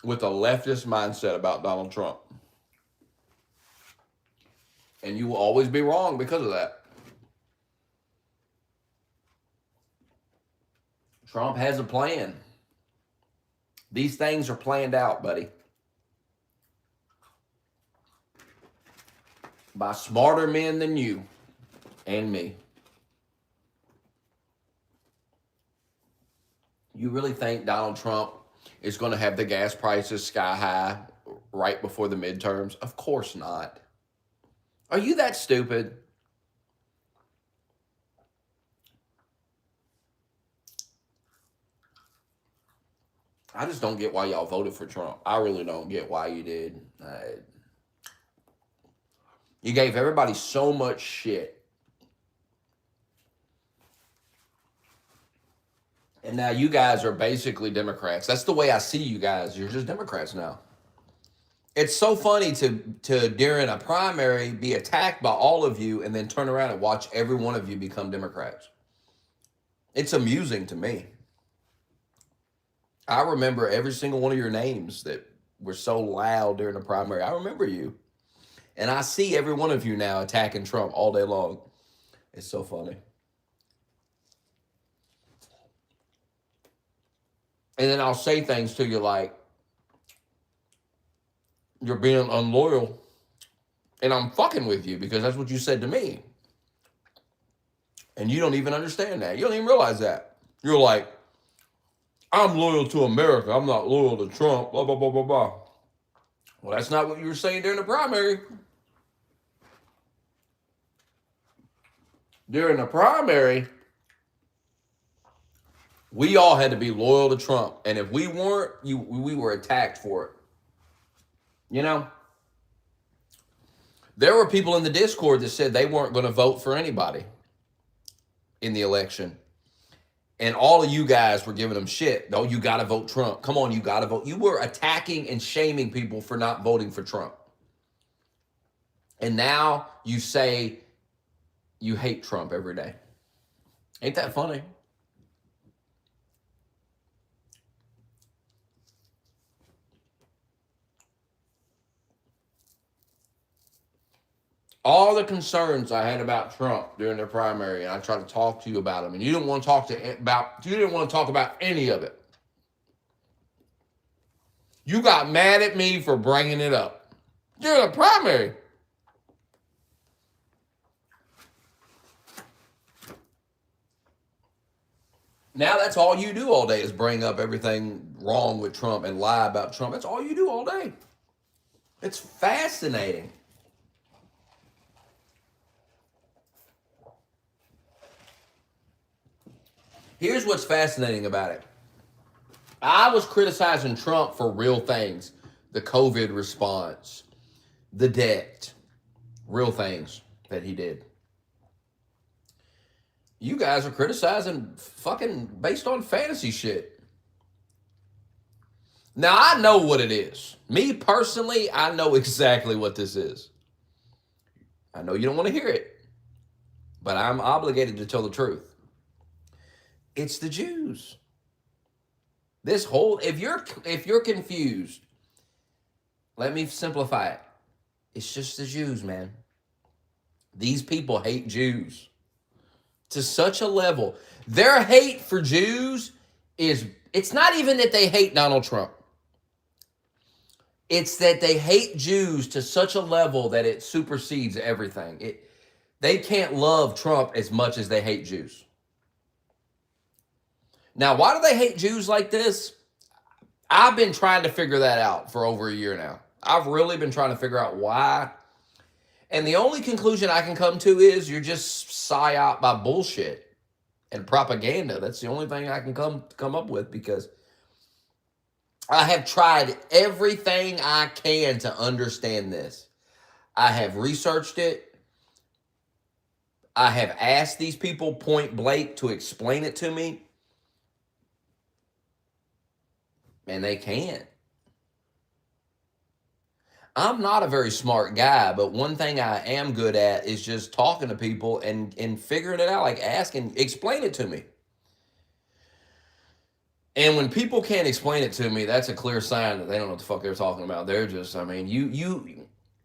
with a leftist mindset about Donald Trump. And you will always be wrong because of that. Trump has a plan. These things are planned out, buddy. By smarter men than you and me. You really think Donald Trump is going to have the gas prices sky high right before the midterms? Of course not. Are you that stupid? I just don't get why y'all voted for Trump. I really don't get why you did. You gave everybody so much shit. And now you guys are basically Democrats. That's the way I see you guys. You're just Democrats now. It's so funny to during a primary be attacked by all of you and then turn around and watch every one of you become Democrats. It's amusing to me. I remember every single one of your names that were so loud during the primary. I remember you. And I see every one of you now attacking Trump all day long. It's so funny. And then I'll say things to you like, you're being unloyal. And I'm fucking with you because that's what you said to me. And you don't even understand that. You don't even realize that. You're like, I'm loyal to America. I'm not loyal to Trump. Blah, blah, blah, blah, blah. Well, that's not what you were saying during the primary. During the primary, we all had to be loyal to Trump. And if we weren't, we were attacked for it. You know? There were people in the Discord that said they weren't going to vote for anybody in the election. And all of you guys were giving them shit. No, you got to vote Trump. Come on, you got to vote. You were attacking and shaming people for not voting for Trump. And now you say you hate Trump every day. Ain't that funny? All the concerns I had about Trump during the primary, and I tried to talk to you about them, and you didn't want to talk about any of it. You got mad at me for bringing it up during the primary. Now that's all you do all day is bring up everything wrong with Trump and lie about Trump. That's all you do all day. It's fascinating. Here's what's fascinating about it. I was criticizing Trump for real things. The COVID response, the debt, real things that he did. You guys are criticizing fucking based on fantasy shit. Now, I know what it is. Me personally, I know exactly what this is. I know you don't want to hear it, but I'm obligated to tell the truth. It's the Jews. This whole, if you're confused, let me simplify it. It's just the Jews, man. These people hate Jews to such a level. Their hate for Jews it's not even that they hate Donald Trump. It's that they hate Jews to such a level that it supersedes everything. They can't love Trump as much as they hate Jews. Now, why do they hate Jews like this? I've been trying to figure that out for over a year now. I've really been trying to figure out why. And the only conclusion I can come to is you're just psyop by bullshit and propaganda. That's the only thing I can come up with, because I have tried everything I can to understand this. I have researched it. I have asked these people point blank to explain it to me. And they can't. I'm not a very smart guy, but one thing I am good at is just talking to people and figuring it out, like asking, explain it to me. And when people can't explain it to me, that's a clear sign that they don't know what the fuck they're talking about. They're just, I mean,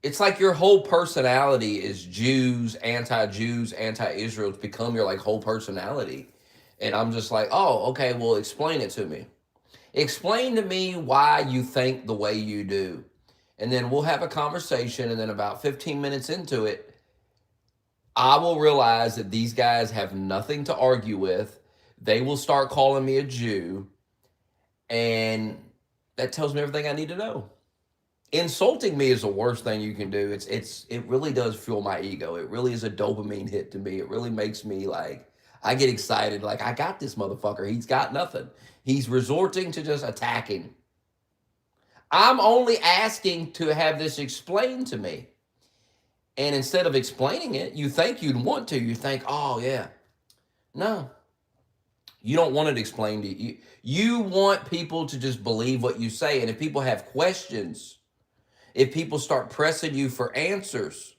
it's like your whole personality is Jews, anti-Israel. It's become your like whole personality. And I'm just like, oh, okay, well, explain it to me. Explain to me why you think the way you do. And then we'll have a conversation, and then about 15 minutes into it, I will realize that these guys have nothing to argue with. They will start calling me a Jew, and that tells me everything I need to know. Insulting me is the worst thing you can do. It really does fuel my ego. It really is a dopamine hit to me. It really makes me like, I get excited, like, I got this motherfucker. He's got nothing. He's resorting to just attacking. I'm only asking to have this explained to me. And instead of explaining it, you think you'd want to. You think, oh, yeah. No. You don't want it explained to you. You want people to just believe what you say. And if people have questions, if people start pressing you for answers,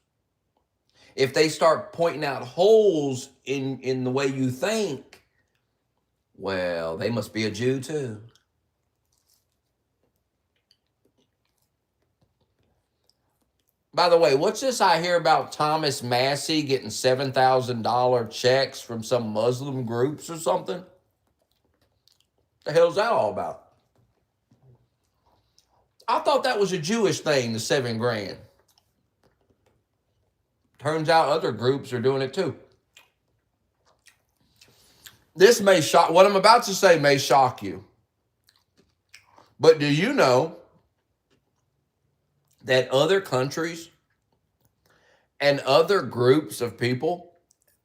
if they start pointing out holes in the way you think, well, they must be a Jew too. By the way, what's this I hear about Thomas Massey getting $7,000 checks from some Muslim groups or something? The hell's that all about? I thought that was a Jewish thing, the $7 grand. Turns out other groups are doing it too. This may shock, what I'm about to say may shock you. But do you know that other countries and other groups of people,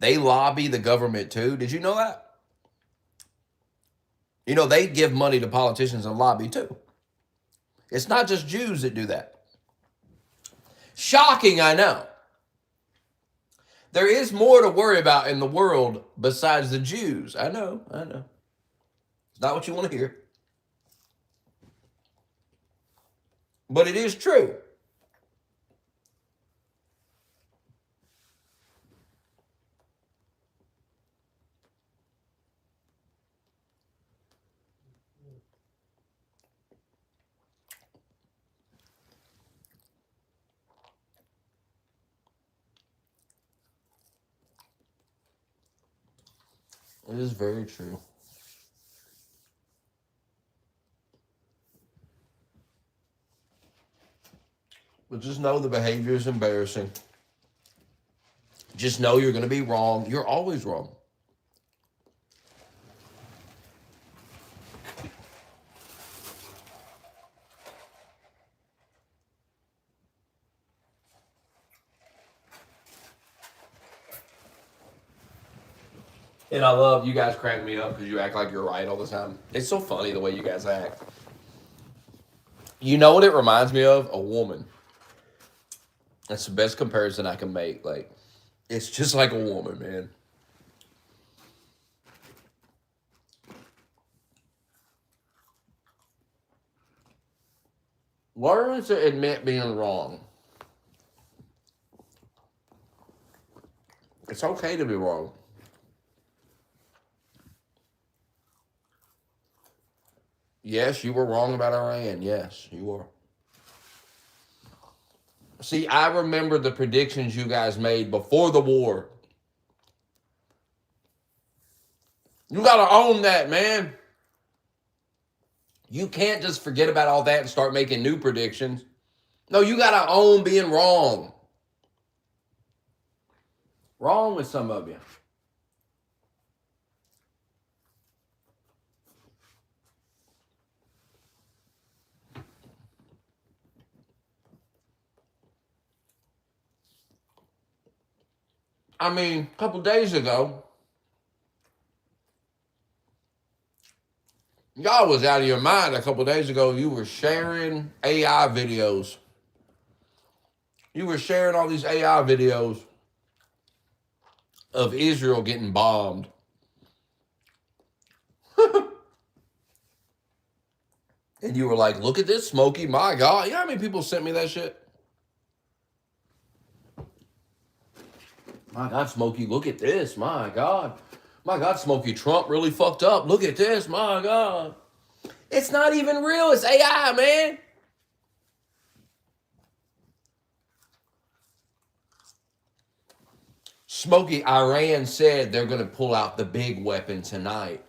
they lobby the government too? Did you know that? You know, they give money to politicians and lobby too. It's not just Jews that do that. Shocking, I know. There is more to worry about in the world besides the Jews. I know. It's not what you want to hear. But it is true. It is very true. But just know the behavior is embarrassing. Just know you're going to be wrong. You're always wrong. And I love you guys crack me up because you act like you're right all the time. It's so funny the way you guys act. You know what it reminds me of? A woman. That's the best comparison I can make. Like, it's just like a woman, man. Learn to admit being wrong. It's okay to be wrong. Yes, you were wrong about Iran. Yes, you were. See, I remember the predictions you guys made before the war. You got to own that, man. You can't just forget about all that and start making new predictions. No, you got to own being wrong. Wrong with some of you. I mean, a couple days ago, y'all was out of your mind. A couple days ago, you were sharing AI videos. You were sharing all these AI videos of Israel getting bombed. And you were like, look at this, Smokey. My God. You know how many people sent me that shit? My God, Smokey, look at this. My God. My God, Smokey, Trump really fucked up. Look at this. My God. It's not even real. It's AI, man. Smokey, Iran said they're going to pull out the big weapon tonight.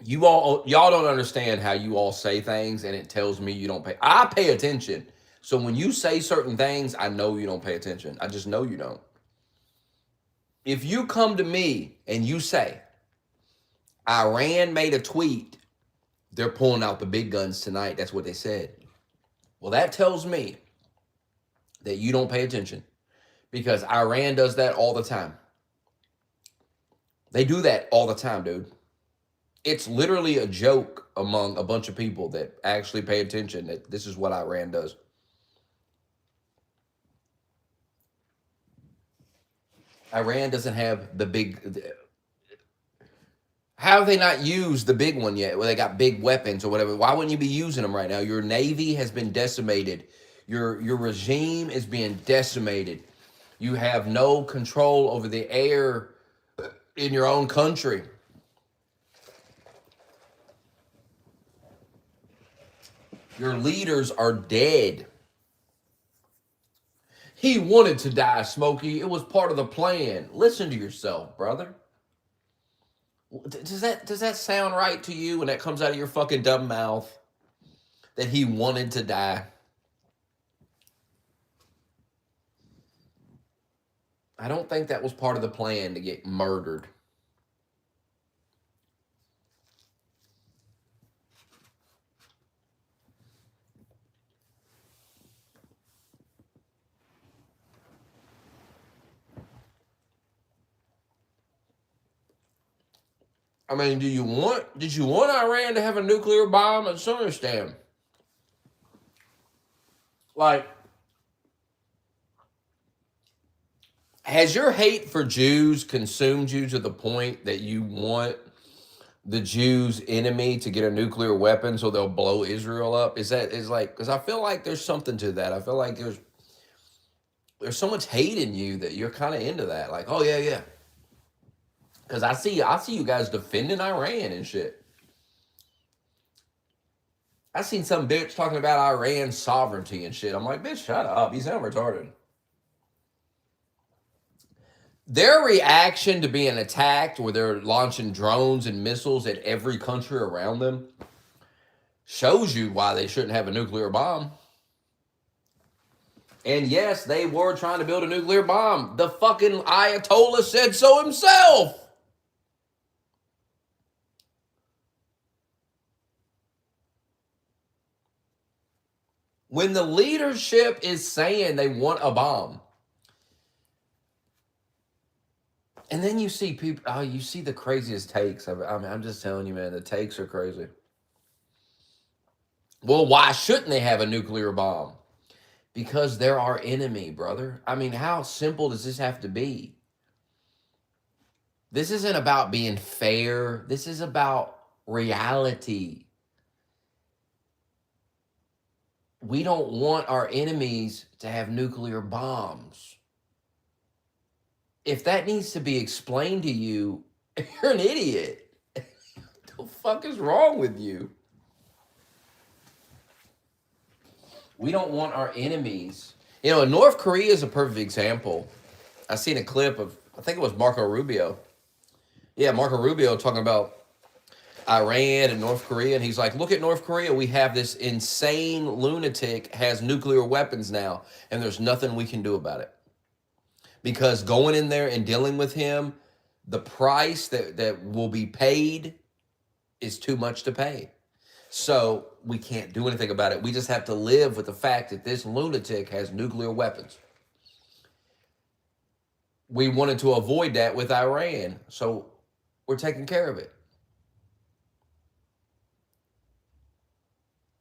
Y'all don't understand how you all say things and it tells me you don't pay. I pay attention. So when you say certain things, I know you don't pay attention. I just know you don't. If you come to me and you say, Iran made a tweet, they're pulling out the big guns tonight. That's what they said. Well, that tells me that you don't pay attention because Iran does that all the time. They do that all the time, dude. It's literally a joke among a bunch of people that actually pay attention that this is what Iran does. Iran doesn't have the big... How have they not used the big one yet? Well, they got big weapons or whatever. Why wouldn't you be using them right now? Your Navy has been decimated. Your regime is being decimated. You have no control over the air in your own country. Your leaders are dead. He wanted to die, Smokey. It was part of the plan. Listen to yourself, brother. Does that sound right to you when that comes out of your fucking dumb mouth? That he wanted to die? I don't think that was part of the plan to get murdered. I mean, did you want Iran to have a nuclear bomb? I just don't understand. Like, has your hate for Jews consumed you to the point that you want the Jews' enemy to get a nuclear weapon so they'll blow Israel up? Is like, because I feel like there's something to that. I feel like there's so much hate in you that you're kind of into that. Like, oh yeah. Because I see you guys defending Iran and shit. I seen some bitch talking about Iran's sovereignty and shit. I'm like, bitch, shut up. You sound retarded. Their reaction to being attacked, where they're launching drones and missiles at every country around them, shows you why they shouldn't have a nuclear bomb. And yes, they were trying to build a nuclear bomb. The fucking Ayatollah said so himself. When the leadership is saying they want a bomb, and then you see people, you see the craziest takes. I'm just telling you, man, the takes are crazy. Well, why shouldn't they have a nuclear bomb? Because they're our enemy, brother. I mean, how simple does this have to be? This isn't about being fair. This is about reality. We don't want our enemies to have nuclear bombs. If that needs to be explained to you, you're an idiot. What the fuck is wrong with you? We don't want our enemies. You know, North Korea is a perfect example. I seen a clip of, I think it was Marco Rubio. Yeah, Marco Rubio talking about Iran and North Korea, and he's like, look at North Korea. We have this insane lunatic has nuclear weapons now, and there's nothing we can do about it. Because going in there and dealing with him, the price that will be paid is too much to pay. So we can't do anything about it. We just have to live with the fact that this lunatic has nuclear weapons. We wanted to avoid that with Iran, so we're taking care of it.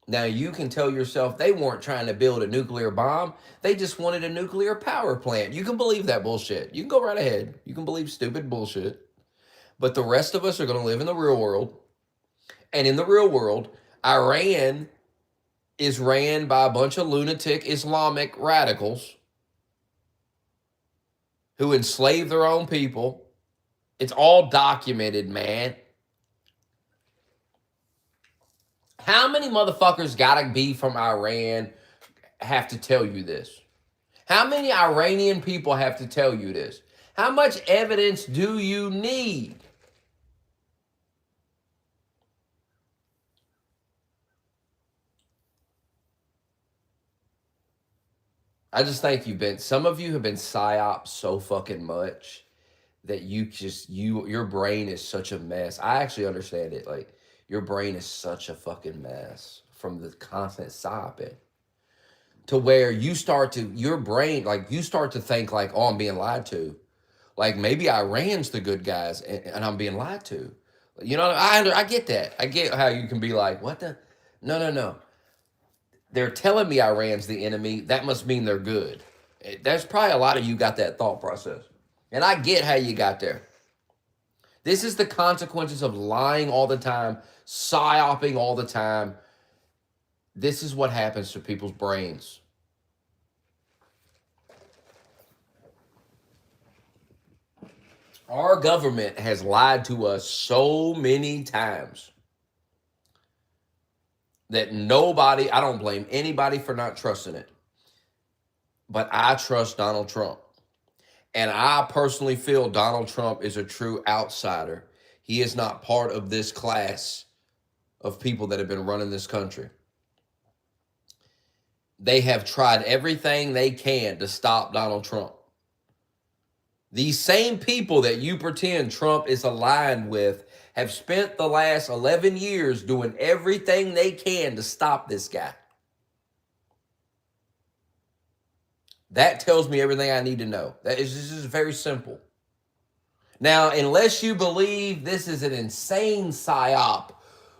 Now, you can tell yourself they weren't trying to build a nuclear bomb. They just wanted a nuclear power plant. You can believe that bullshit. You can go right ahead. You can believe stupid bullshit. But the rest of us are going to live in the real world. And in the real world, Iran is ran by a bunch of lunatic Islamic radicals who enslave their own people. It's all documented, man. How many motherfuckers gotta be from Iran have to tell you this? How many Iranian people have to tell you this? How much evidence do you need? I just think some of you have been psyoped so fucking much that your brain is such a mess. I actually understand it. Like, your brain is such a fucking mess from the constant psyoping, to where your brain, like, you start to think like, oh, I'm being lied to. Like, maybe Iran's the good guys and I'm being lied to. You know, I get that. I get how you can be like, what the? No. They're telling me Iran's the enemy. That must mean they're good. There's probably a lot of you got that thought process. And I get how you got there. This is the consequences of lying all the time, psyoping all the time. This is what happens to people's brains. Our government has lied to us so many times that I don't blame anybody for not trusting it. But I trust Donald Trump. And I personally feel Donald Trump is a true outsider. He is not part of this class of people that have been running this country. They have tried everything they can to stop Donald Trump. These same people that you pretend Trump is aligned with have spent the last 11 years doing everything they can to stop this guy. That tells me everything I need to know. This is very simple. Now, unless you believe this is an insane psyop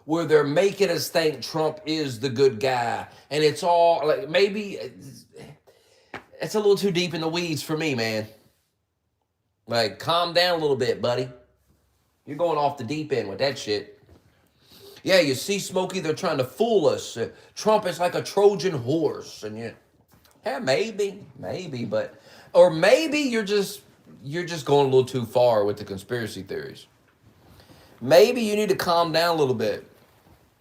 where they're making us think Trump is the good guy, and it's all like, maybe it's a little too deep in the weeds for me, man. Like, calm down a little bit, buddy. You're going off the deep end with that shit. Yeah, you see, Smokey, they're trying to fool us. Trump is like a Trojan horse, and yeah, maybe, but, or maybe you're just going a little too far with the conspiracy theories. Maybe you need to calm down a little bit.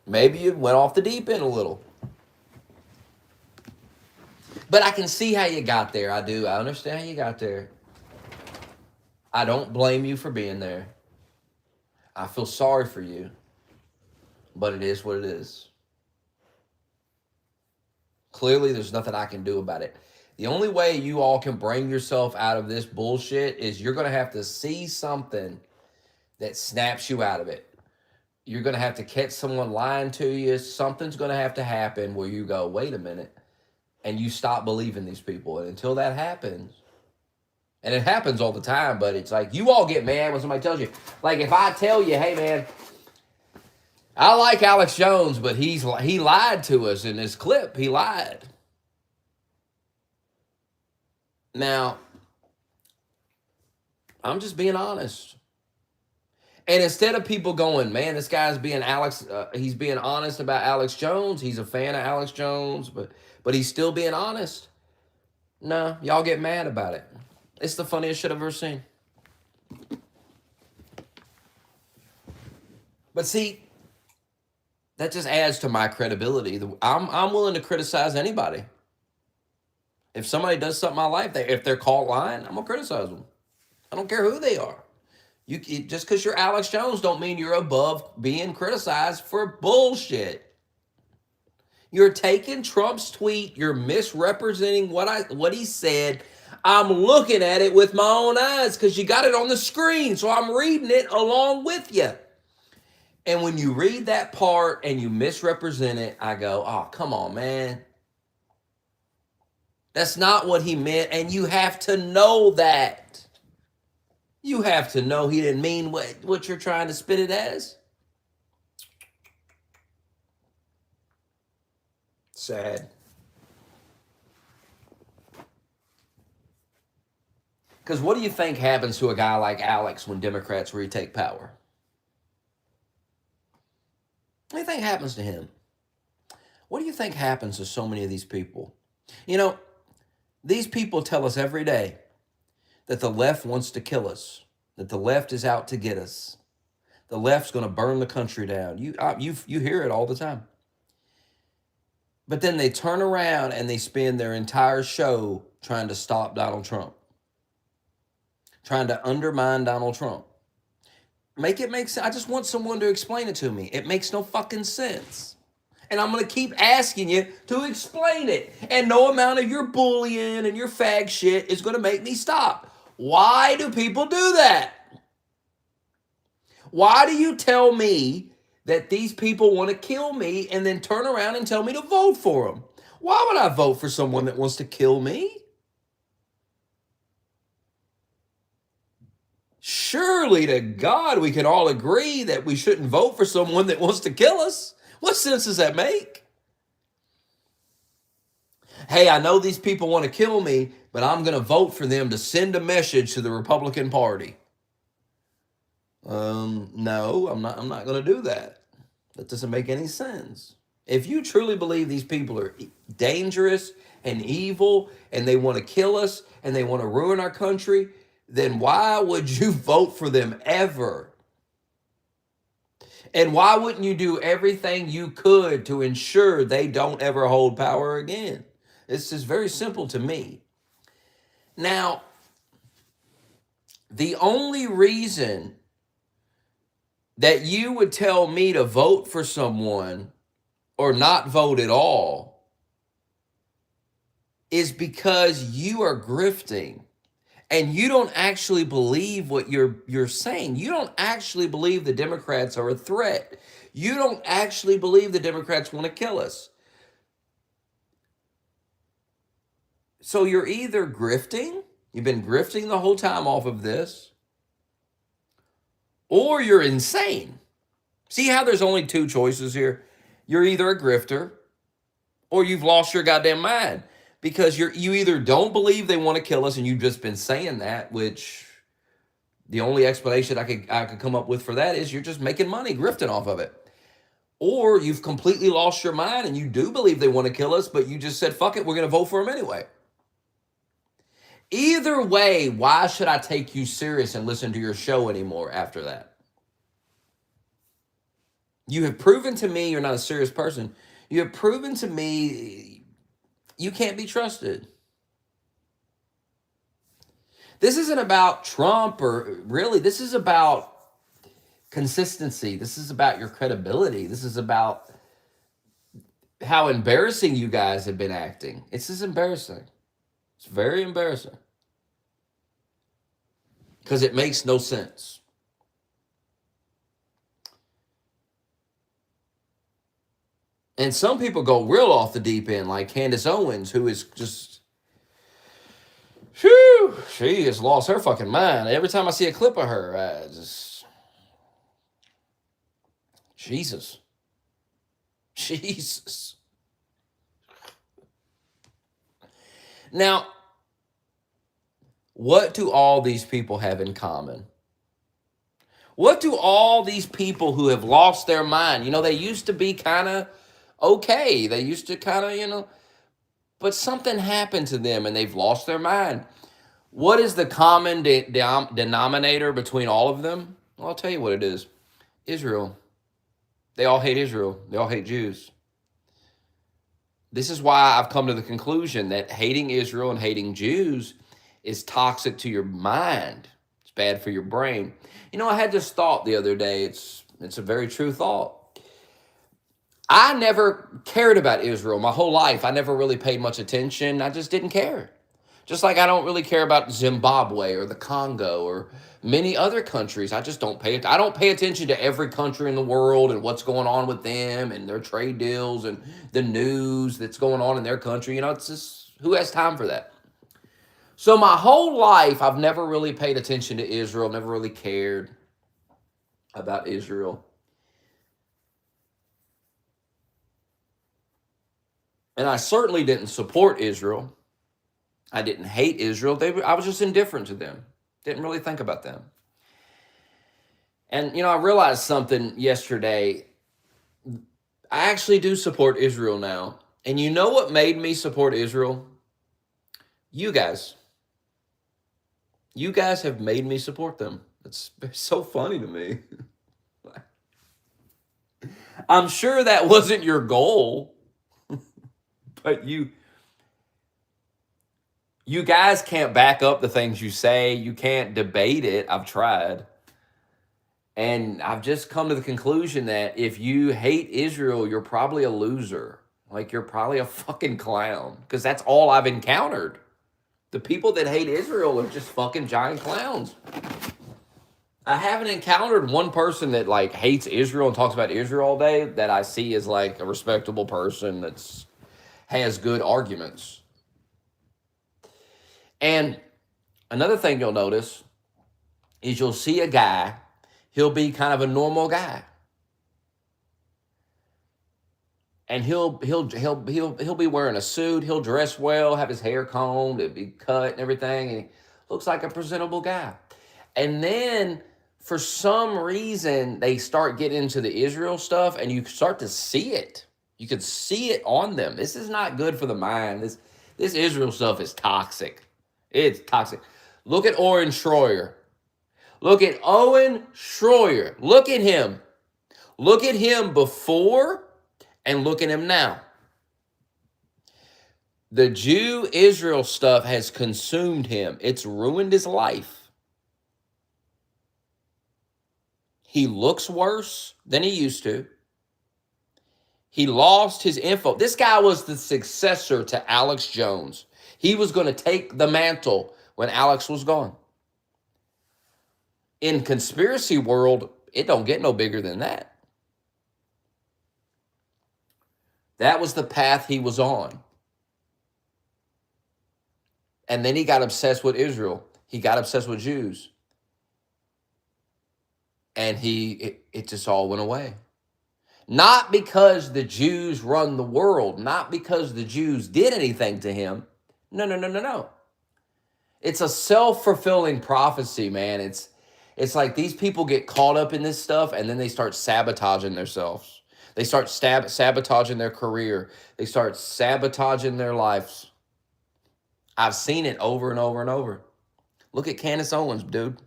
Maybe you went off the deep end a little. But I can see how you got there. I do. I understand how you got there. I don't blame you for being there. I feel sorry for you. But it is what it is. Clearly, there's nothing I can do about it. The only way you all can bring yourself out of this bullshit is you're going to have to see something that snaps you out of it. You're going to have to catch someone lying to you. Something's going to have to happen where you go, wait a minute, and you stop believing these people. And until that happens, and it happens all the time, but it's like you all get mad when somebody tells you. Like if I tell you, hey, man, I like Alex Jones, but he lied to us in this clip. He lied. Now, I'm just being honest. And instead of people going, man, this guy's being he's being honest about Alex Jones. He's a fan of Alex Jones, but he's still being honest. No, y'all get mad about it. It's the funniest shit I've ever seen. But see, that just adds to my credibility. I'm willing to criticize anybody. If somebody does something in my life, if they're caught lying, I'm going to criticize them. I don't care who they are. Just because you're Alex Jones don't mean you're above being criticized for bullshit. You're taking Trump's tweet. You're misrepresenting what he said. I'm looking at it with my own eyes because you got it on the screen. So I'm reading it along with you. And when you read that part and you misrepresent it, I go, oh, come on, man. That's not what he meant. And you have to know that. You have to know he didn't mean what you're trying to spit it as. Sad. Because what do you think happens to a guy like Alex when Democrats retake power? What do you think happens to him? What do you think happens to so many of these people? You know, these people tell us every day that the left wants to kill us, that the left is out to get us. The left's going to burn the country down. You hear it all the time. But then they turn around and they spend their entire show trying to stop Donald Trump, trying to undermine Donald Trump. Make it make sense. I just want someone to explain it to me. It makes no fucking sense. And I'm going to keep asking you to explain it. And no amount of your bullying and your fag shit is going to make me stop. Why do people do that? Why do you tell me that these people want to kill me and then turn around and tell me to vote for them? Why would I vote for someone that wants to kill me? Surely to God, we can all agree that we shouldn't vote for someone that wants to kill us. What sense does that make? Hey, I know these people want to kill me, but I'm going to vote for them to send a message to the Republican Party. No, I'm not going to do that. That doesn't make any sense. If you truly believe these people are dangerous and evil and they want to kill us and they want to ruin our country, then why would you vote for them ever? And why wouldn't you do everything you could to ensure they don't ever hold power again? This is very simple to me. Now, the only reason that you would tell me to vote for someone or not vote at all is because you are grifting and you don't actually believe what you're saying. You don't actually believe the Democrats are a threat. You don't actually believe the Democrats want to kill us. So you're either grifting, you've been grifting the whole time off of this, or you're insane. See how there's only two choices here? You're either a grifter or you've lost your goddamn mind, because you either don't believe they want to kill us and you've just been saying that, which the only explanation I could come up with for that is you're just making money grifting off of it. Or you've completely lost your mind and you do believe they want to kill us, but you just said, fuck it, we're going to vote for them anyway. Either way, why should I take you serious and listen to your show anymore after that? You have proven to me you're not a serious person. You have proven to me you can't be trusted. This isn't about Trump, or really, this is about consistency. This is about your credibility. This is about how embarrassing you guys have been acting. It's just embarrassing. It's very embarrassing. Because it makes no sense. And some people go real off the deep end, like Candace Owens, who is just, whew, she has lost her fucking mind. Every time I see a clip of her, I just, Jesus. Jesus. Now, what do all these people have in common? What do all these people who have lost their mind, they used to be kind of okay. They used to kind of, but something happened to them and they've lost their mind. What is the common denominator between all of them? Well, I'll tell you what it is. Israel. They all hate Israel. They all hate Jews. This is why I've come to the conclusion that hating Israel and hating Jews is toxic to your mind. It's bad for your brain. I had this thought the other day. It's a very true thought. I never cared about Israel my whole life. I never really paid much attention. I just didn't care. Just like I don't really care about Zimbabwe or the Congo or many other countries. I just don't pay it. I don't pay attention to every country in the world and what's going on with them and their trade deals and the news that's going on in their country. It's just, who has time for that? So my whole life, I've never really paid attention to Israel, never really cared about Israel. And I certainly didn't support Israel. I didn't hate Israel. I was just indifferent to them. Didn't really think about them. And, I realized something yesterday. I actually do support Israel now. And you know what made me support Israel? You guys. You guys have made me support them. It's so funny to me. I'm sure that wasn't your goal. But you guys can't back up the things you say. You can't debate it. I've tried. And I've just come to the conclusion that if you hate Israel, you're probably a loser. Like, you're probably a fucking clown. Because that's all I've encountered. The people that hate Israel are just fucking giant clowns. I haven't encountered one person that, hates Israel and talks about Israel all day that I see as, a respectable person that's has good arguments. And another thing you'll notice is you'll see a guy, he'll be kind of a normal guy. And he'll be wearing a suit, he'll dress well, have his hair combed, it'll be cut and everything, and he looks like a presentable guy. And then for some reason they start getting into the Israel stuff and you start to see it. You could see it on them. This is not good for the mind. This Israel stuff is toxic. It's toxic. Look at Owen Schroyer. Look at Owen Schroyer. Look at him. Look at him before and look at him now. The Jew-Israel stuff has consumed him. It's ruined his life. He looks worse than he used to. He lost his info. This guy was the successor to Alex Jones. He was going to take the mantle when Alex was gone. In conspiracy world, it don't get no bigger than that. That was the path he was on. And then he got obsessed with Israel. He got obsessed with Jews. And it just all went away. Not because the Jews run the world, not because the Jews did anything to him. No. It's a self-fulfilling prophecy, man. It's like these people get caught up in this stuff and then they start sabotaging themselves. They start sabotaging their career. They start sabotaging their lives. I've seen it over and over and over. Look at Candace Owens, dude.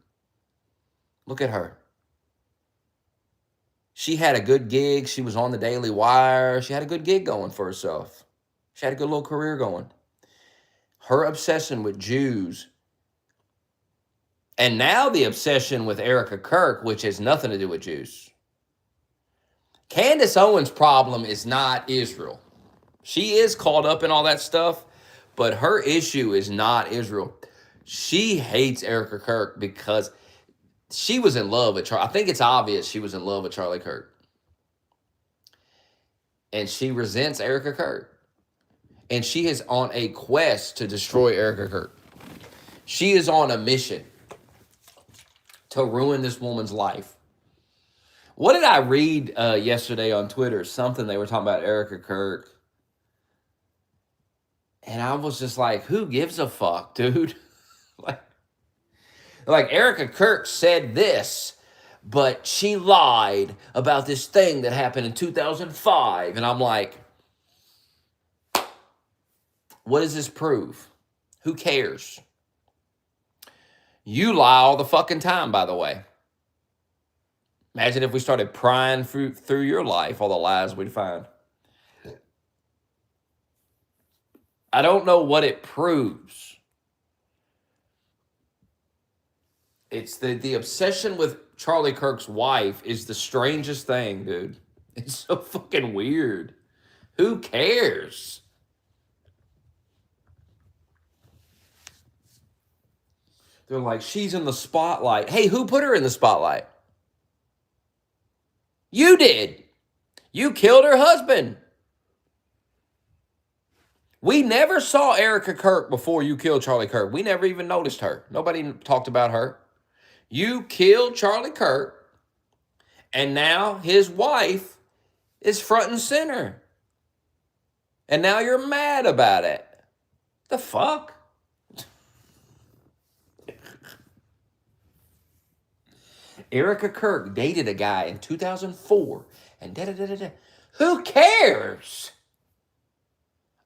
Look at her. She had a good gig. She was on the Daily Wire. She had a good gig going for herself. She had a good little career going. Her obsession with Jews, and now the obsession with Erica Kirk, which has nothing to do with Jews. Candace Owens' problem is not Israel. She is caught up in all that stuff, but her issue is not Israel. She hates Erica Kirk because she was in love with Charlie. I think it's obvious she was in love with Charlie Kirk. And she resents Erica Kirk. And she is on a quest to destroy Erica Kirk. She is on a mission to ruin this woman's life. What did I read yesterday on Twitter? Something they were talking about Erica Kirk. And I was just like, who gives a fuck, dude? like Erica Kirk said this, but she lied about this thing that happened in 2005. And I'm like, what does this prove? Who cares? You lie all the fucking time, by the way. Imagine if we started prying through your life, all the lies we'd find. I don't know what it proves. It's the obsession with Charlie Kirk's wife is the strangest thing, dude. It's so fucking weird. Who cares? They're like, she's in the spotlight. Hey, who put her in the spotlight? You did. You killed her husband. We never saw Erica Kirk before you killed Charlie Kirk. We never even noticed her. Nobody talked about her. You killed Charlie Kirk, and now his wife is front and center. And now you're mad about it. The fuck? Erica Kirk dated a guy in 2004 and da-da-da-da-da. Who cares?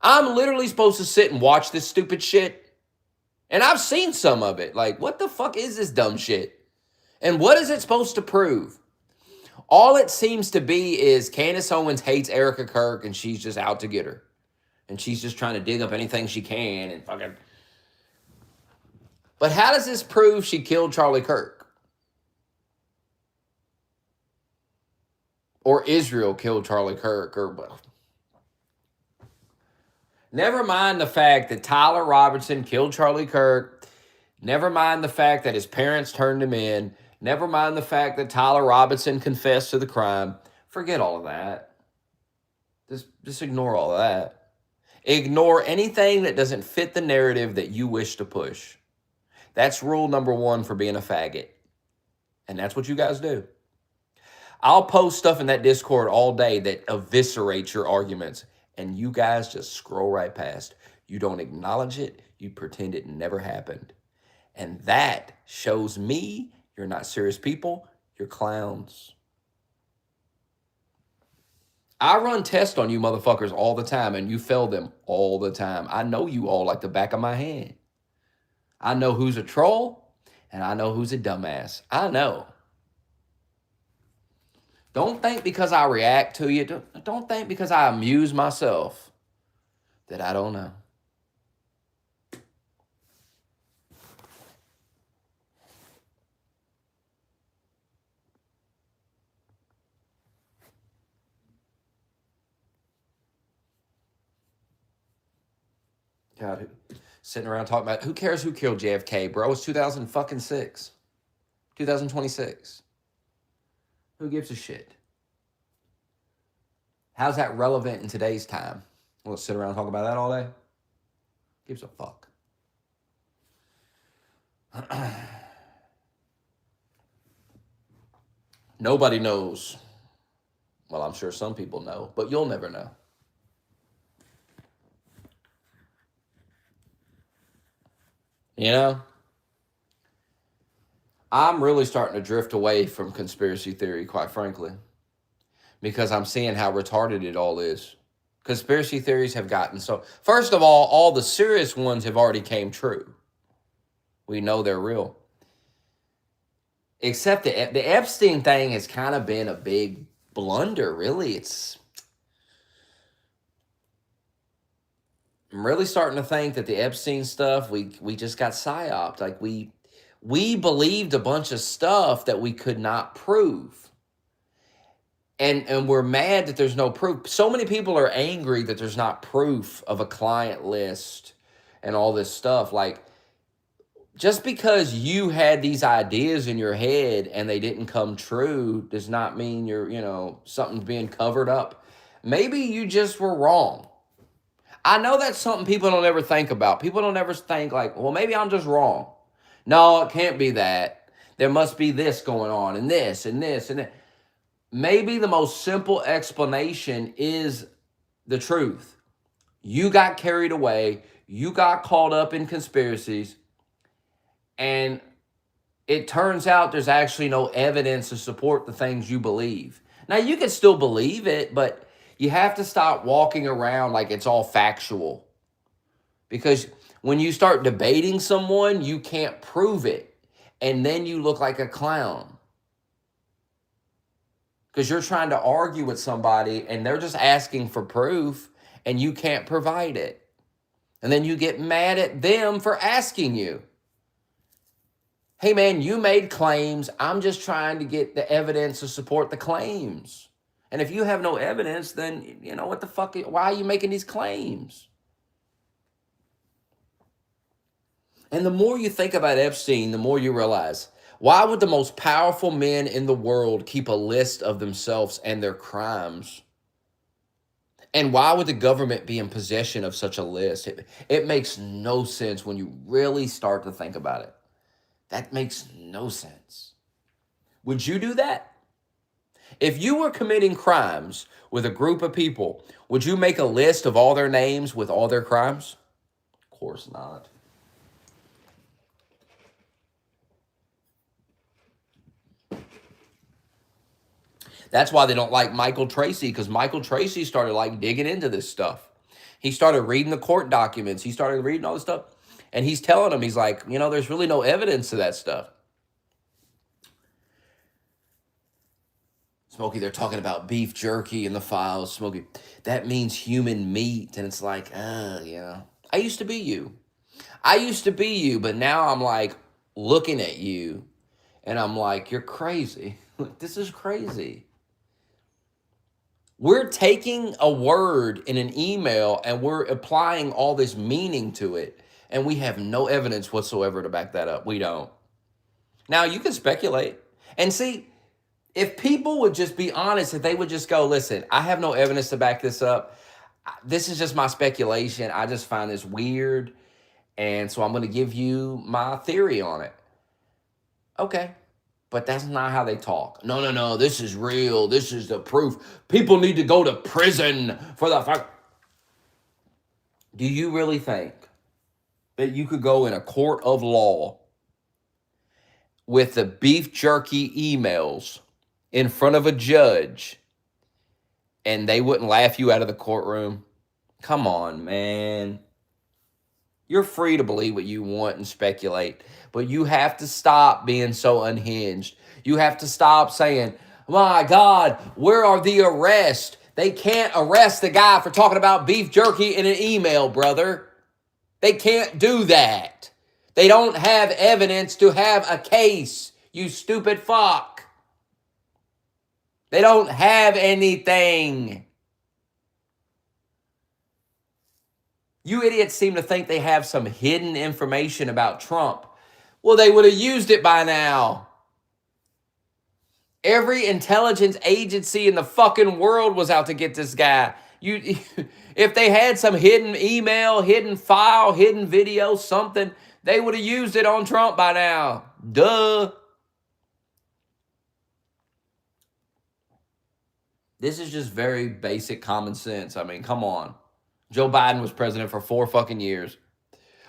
I'm literally supposed to sit and watch this stupid shit. And I've seen some of it. Like, what the fuck is this dumb shit? And what is it supposed to prove? All it seems to be is Candace Owens hates Erica Kirk and she's just out to get her. And she's just trying to dig up anything she can and fucking... But how does this prove she killed Charlie Kirk? Or Israel killed Charlie Kirk? Or well, never mind the fact that Tyler Robertson killed Charlie Kirk. Never mind the fact that his parents turned him in. Never mind the fact that Tyler Robinson confessed to the crime. Forget all of that. Just ignore all of that. Ignore anything that doesn't fit the narrative that you wish to push. That's rule number one for being a faggot. And that's what you guys do. I'll post stuff in that Discord all day that eviscerates your arguments. And you guys just scroll right past. You don't acknowledge it. You pretend it never happened. And that shows me you're not serious people. You're clowns. I run tests on you motherfuckers all the time, and you fail them all the time. I know you all like the back of my hand. I know who's a troll, and I know who's a dumbass. I know. Don't think because I react to you, don't think because I amuse myself that I don't know. God, sitting around talking about who cares who killed JFK, bro? It's 2006, 2026. Who gives a shit? How's that relevant in today's time? We'll sit around and talk about that all day. Gives a fuck. Nobody knows. Well, I'm sure some people know, but you'll never know. You know? I'm really starting to drift away from conspiracy theory, quite frankly, because I'm seeing how retarded it all is. Conspiracy theories have gotten so... First of all the serious ones have already came true. We know they're real. Except the Epstein thing has kind of been a big blunder, really. I'm really starting to think that the Epstein stuff, we just got psyoped. Like, we believed a bunch of stuff that we could not prove. And we're mad that there's no proof. So many people are angry that there's not proof of a client list and all this stuff. Like, just because you had these ideas in your head and they didn't come true does not mean something's being covered up. Maybe you just were wrong. I know that's something people don't ever think about. People don't ever think like, well, maybe I'm just wrong. No, it can't be that. There must be this going on and this and this and that. Maybe the most simple explanation is the truth. You got carried away. You got caught up in conspiracies. And it turns out there's actually no evidence to support the things you believe. Now, you can still believe it, but you have to stop walking around like it's all factual. Because when you start debating someone, you can't prove it. And then you look like a clown. Because you're trying to argue with somebody and they're just asking for proof and you can't provide it. And then you get mad at them for asking you. Hey, man, you made claims. I'm just trying to get the evidence to support the claims. And if you have no evidence, then, what the fuck? Why are you making these claims? And the more you think about Epstein, the more you realize, why would the most powerful men in the world keep a list of themselves and their crimes? And why would the government be in possession of such a list? It makes no sense when you really start to think about it. That makes no sense. Would you do that? If you were committing crimes with a group of people, would you make a list of all their names with all their crimes? Of course not. That's why they don't like Michael Tracy, because Michael Tracy started digging into this stuff. He started reading the court documents. He started reading all this stuff. And he's telling them, he's like, there's really no evidence to that stuff. Smokey, they're talking about beef jerky in the files. Smokey, that means human meat. And it's like, I used to be you. But now I'm like looking at you and I'm like, you're crazy. This is crazy. We're taking a word in an email and we're applying all this meaning to it. And we have no evidence whatsoever to back that up. We don't. Now, you can speculate. And see, if people would just be honest, if they would just go, listen, I have no evidence to back this up. This is just my speculation. I just find this weird. And so I'm going to give you my theory on it. Okay. But that's not how they talk. No. This is real. This is the proof. People need to go to prison for the fact. Do you really think that you could go in a court of law with the beef jerky emails in front of a judge and they wouldn't laugh you out of the courtroom? Come on, man. You're free to believe what you want and speculate, but you have to stop being so unhinged. You have to stop saying, my God, where are the arrests? They can't arrest the guy for talking about beef jerky in an email, brother. They can't do that. They don't have evidence to have a case, you stupid fuck. They don't have anything. You idiots seem to think they have some hidden information about Trump. Well, they would have used it by now. Every intelligence agency in the fucking world was out to get this guy. If they had some hidden email, hidden file, hidden video, something, they would have used it on Trump by now. Duh. This is just very basic common sense. I mean, come on. Joe Biden was president for 4 fucking years.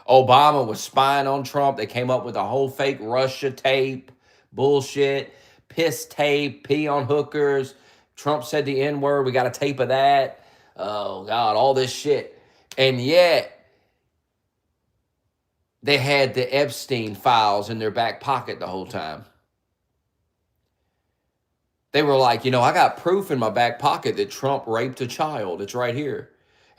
Obama was spying on Trump. They came up with a whole fake Russia tape, bullshit, piss tape, pee on hookers. Trump said the N-word. We got a tape of that. Oh, God, all this shit. And yet, they had the Epstein files in their back pocket the whole time. They were like, I got proof in my back pocket that Trump raped a child. It's right here.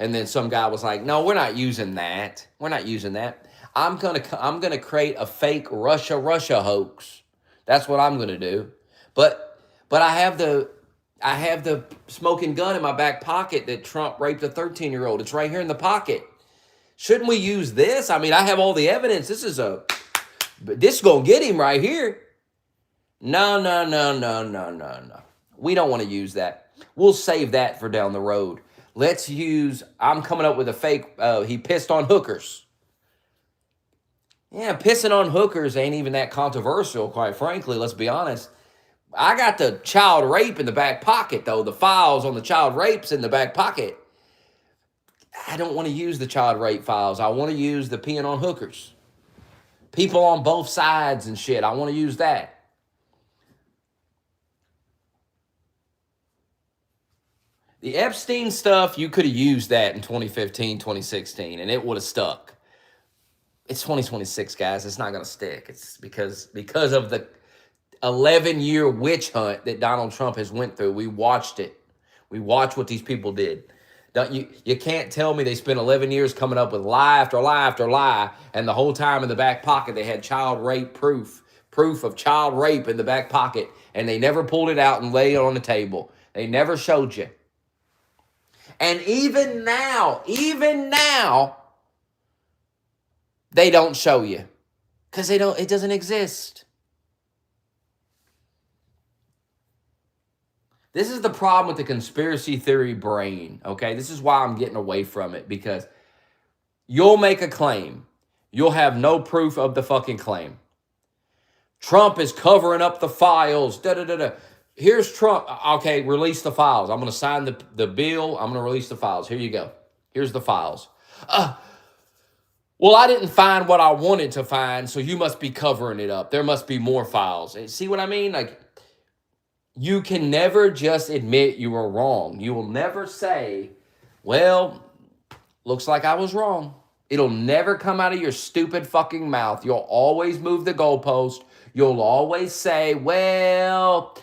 And then some guy was like, no, we're not using that. We're not using that. I'm gonna create a fake Russia hoax. That's what I'm gonna do. But I have the smoking gun in my back pocket that Trump raped a 13-year-old. It's right here in the pocket. Shouldn't we use this? I mean, I have all the evidence. This is gonna get him right here. No. We don't want to use that. We'll save that for down the road. I'm coming up with a fake, he pissed on hookers. Yeah, pissing on hookers ain't even that controversial, quite frankly, let's be honest. I got the child rape in the back pocket, though. The files on the child rapes in the back pocket. I don't want to use the child rape files. I want to use the peeing on hookers. People on both sides and shit. I want to use that. The Epstein stuff, you could have used that in 2015, 2016, and it would have stuck. It's 2026, guys. It's not going to stick. It's because of the 11-year witch hunt that Donald Trump has went through. We watched it. We watched what these people did. You can't tell me they spent 11 years coming up with lie after lie after lie, and the whole time in the back pocket they had child rape proof of child rape in the back pocket, and they never pulled it out and laid it on the table. They never showed you. And even now, they don't show you because it doesn't exist. This is the problem with the conspiracy theory brain, okay? This is why I'm getting away from it, because you'll make a claim. You'll have no proof of the fucking claim. Trump is covering up the files, da-da-da-da. Here's Trump. Okay, release the files. I'm going to sign the bill. I'm going to release the files. Here you go. Here's the files. Well, I didn't find what I wanted to find, so you must be covering it up. There must be more files. See what I mean? Like, you can never just admit you were wrong. You will never say, well, looks like I was wrong. It'll never come out of your stupid fucking mouth. You'll always move the goalpost. You'll always say, well,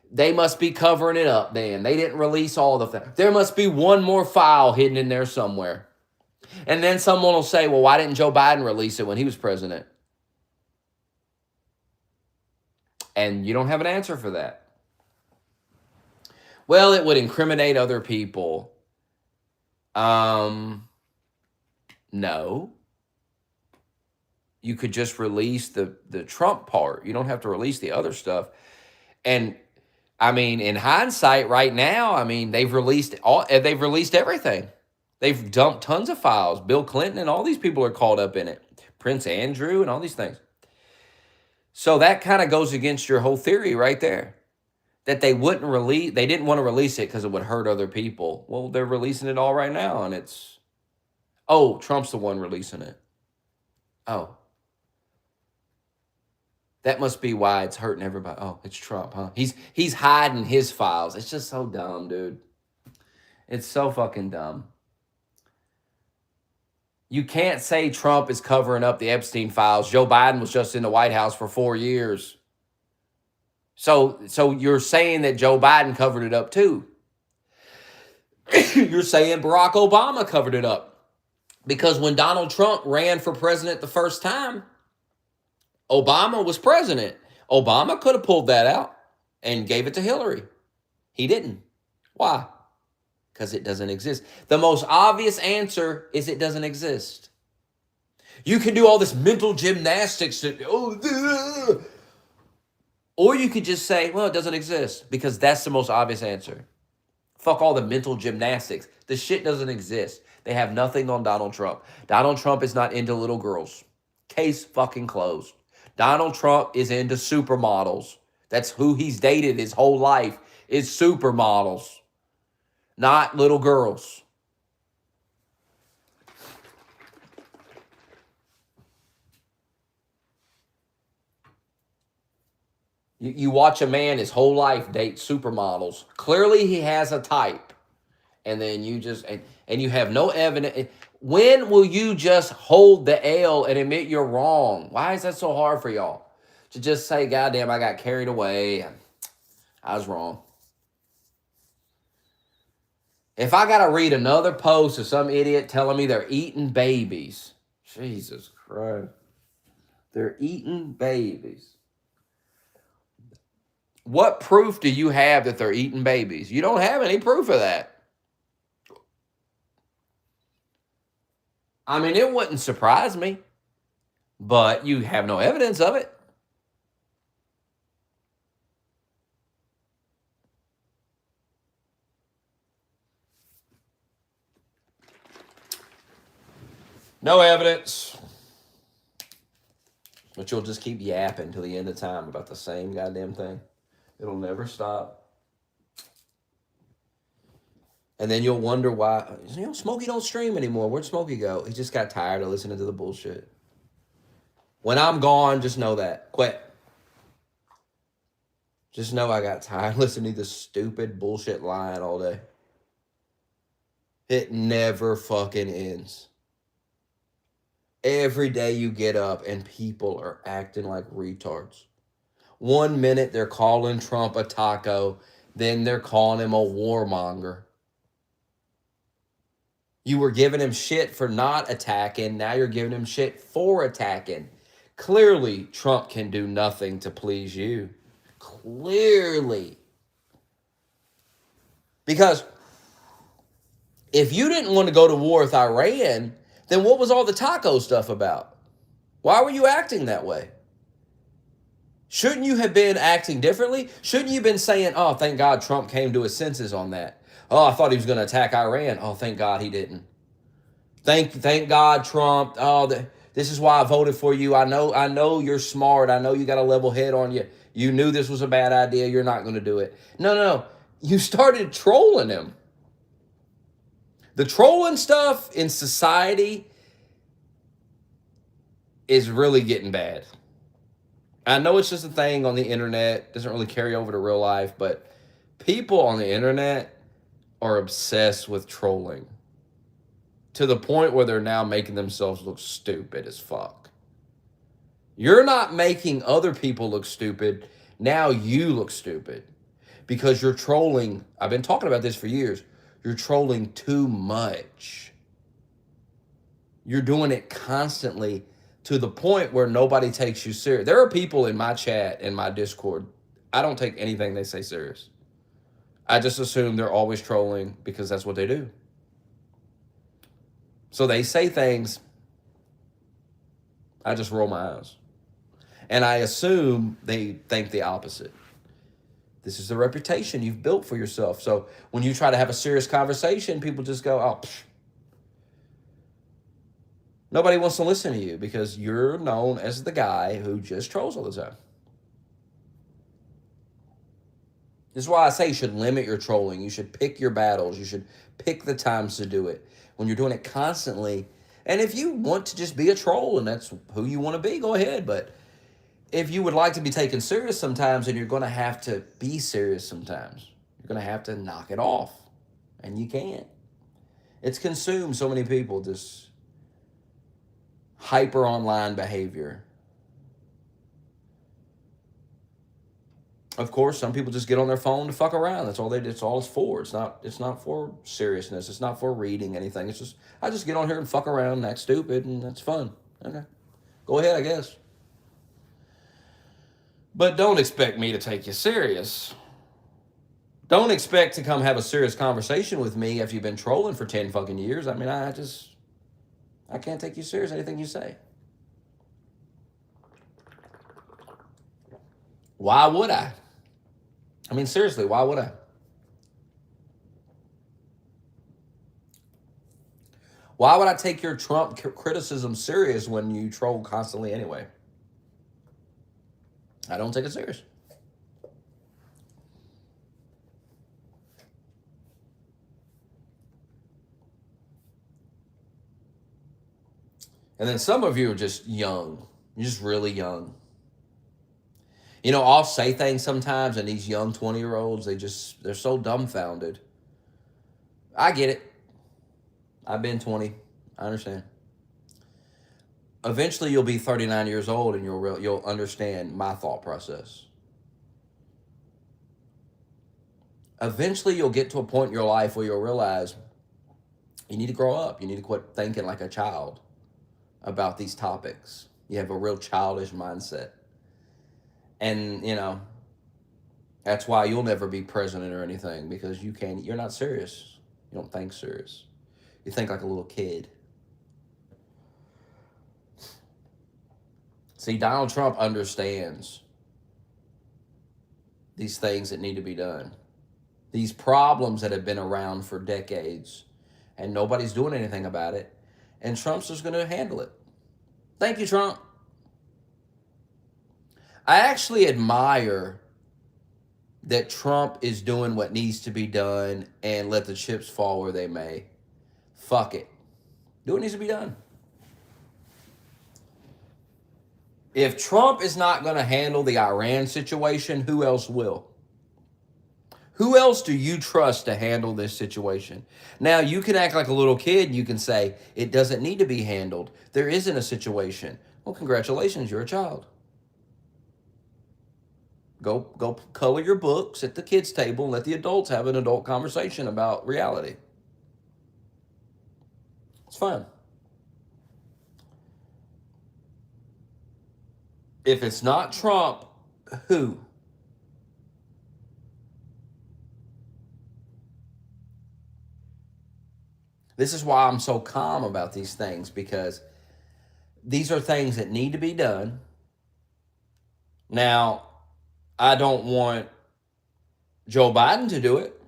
they must be covering it up then. They didn't release all the things. There must be one more file hidden in there somewhere. And then someone will say, well, why didn't Joe Biden release it when he was president? And you don't have an answer for that. Well, it would incriminate other people. No. You could just release the Trump part. You don't have to release the other stuff. And I mean, in hindsight, right now, I mean, they've released everything. They've dumped tons of files. Bill Clinton and all these people are caught up in it. Prince Andrew and all these things. So that kind of goes against your whole theory right there. That they didn't want to release it because it would hurt other people. Well, they're releasing it all right now, and Trump's the one releasing it. Oh. That must be why it's hurting everybody. Oh, it's Trump, huh? He's hiding his files. It's just so dumb, dude. It's so fucking dumb. You can't say Trump is covering up the Epstein files. Joe Biden was just in the White House for 4 years. So you're saying that Joe Biden covered it up too. You're saying Barack Obama covered it up. Because when Donald Trump ran for president the first time, Obama was president. Obama could have pulled that out and gave it to Hillary. He didn't. Why? Because it doesn't exist. The most obvious answer is it doesn't exist. You can do all this mental gymnastics or you could just say, well, it doesn't exist, because that's the most obvious answer. Fuck all the mental gymnastics. The shit doesn't exist. They have nothing on Donald Trump. Donald Trump is not into little girls. Case fucking closed. Donald Trump is into supermodels. That's who he's dated his whole life, is supermodels, not little girls. You watch a man his whole life date supermodels. Clearly he has a type. And then you just, and you have no evidence. When will you just hold the L and admit you're wrong? Why is that so hard for y'all? To just say, goddamn, I got carried away. I was wrong. If I got to read another post of some idiot telling me they're eating babies. Jesus Christ. They're eating babies. What proof do you have that they're eating babies? You don't have any proof of that. I mean, it wouldn't surprise me, but you have no evidence of it. No evidence. But you'll just keep yapping till the end of time about the same goddamn thing. It'll never stop. And then you'll wonder why, Smokey don't stream anymore. Where'd Smokey go? He just got tired of listening to the bullshit. When I'm gone, just know that. Quit. Just know I got tired of listening to this stupid bullshit lying all day. It never fucking ends. Every day you get up and people are acting like retards. 1 minute they're calling Trump a taco, then they're calling him a warmonger. You were giving him shit for not attacking, now you're giving him shit for attacking. Clearly, Trump can do nothing to please you. Clearly. Because if you didn't want to go to war with Iran, then what was all the taco stuff about? Why were you acting that way? Shouldn't you have been acting differently? Shouldn't you have been saying, oh, thank God Trump came to his senses on that. Oh, I thought he was going to attack Iran. Oh, thank God he didn't. Thank God Trump. Oh, this is why I voted for you. I know you're smart. I know you got a level head on you. You knew this was a bad idea. You're not going to do it. No. You started trolling him. The trolling stuff in society is really getting bad. I know it's just a thing on the internet. It doesn't really carry over to real life, but people on the internet are obsessed with trolling to the point where they're now making themselves look stupid as fuck. You're not making other people look stupid. Now you look stupid because you're trolling. I've been talking about this for years. You're trolling too much. You're doing it constantly to the point where nobody takes you serious. There are people in my chat, in my Discord, I don't take anything they say serious. I just assume they're always trolling because that's what they do. So they say things, I just roll my eyes. And I assume they think the opposite. This is the reputation you've built for yourself. So when you try to have a serious conversation, people just go, oh, pfft. Nobody wants to listen to you because you're known as the guy who just trolls all the time. This is why I say you should limit your trolling. You should pick your battles. You should pick the times to do it. When you're doing it constantly, and if you want to just be a troll and that's who you want to be, go ahead. But if you would like to be taken serious sometimes, then you're going to have to be serious sometimes. You're going to have to knock it off. And you can't. It's consumed so many people, this hyper online behavior. Of course, some people just get on their phone to fuck around. That's all it's all it's for. It's not for seriousness. It's not for reading anything. It's just, I just get on here and fuck around and act stupid and that's fun. Okay. Go ahead, I guess. But don't expect me to take you serious. Don't expect to come have a serious conversation with me if you've been trolling for 10 fucking years. I mean, I can't take you serious, anything you say. Why would I? I mean, seriously, why would I? Why would I take your Trump criticism serious when you troll constantly anyway? I don't take it serious. And then some of you are just young. You're just really young. You know, I'll say things sometimes, and these young 20-year-olds, they're so dumbfounded. I get it. I've been 20. I understand. Eventually, you'll be 39 years old, and you'll understand my thought process. Eventually, you'll get to a point in your life where you'll realize you need to grow up. You need to quit thinking like a child about these topics. You have a real childish mindset. And, you know, that's why you'll never be president or anything, because you're not serious. You don't think serious. You think like a little kid. See, Donald Trump understands these things that need to be done. These problems that have been around for decades, and nobody's doing anything about it. And Trump's just going to handle it. Thank you, Trump. I actually admire that Trump is doing what needs to be done and let the chips fall where they may. Fuck it. Do what needs to be done. If Trump is not going to handle the Iran situation, who else will? Who else do you trust to handle this situation? Now, you can act like a little kid and you can say, it doesn't need to be handled. There isn't a situation. Well, congratulations, you're a child. Go color your books at the kids' table and let the adults have an adult conversation about reality. It's fine. If it's not Trump, who? This is why I'm so calm about these things, because these are things that need to be done. Now, I don't want Joe Biden to do it.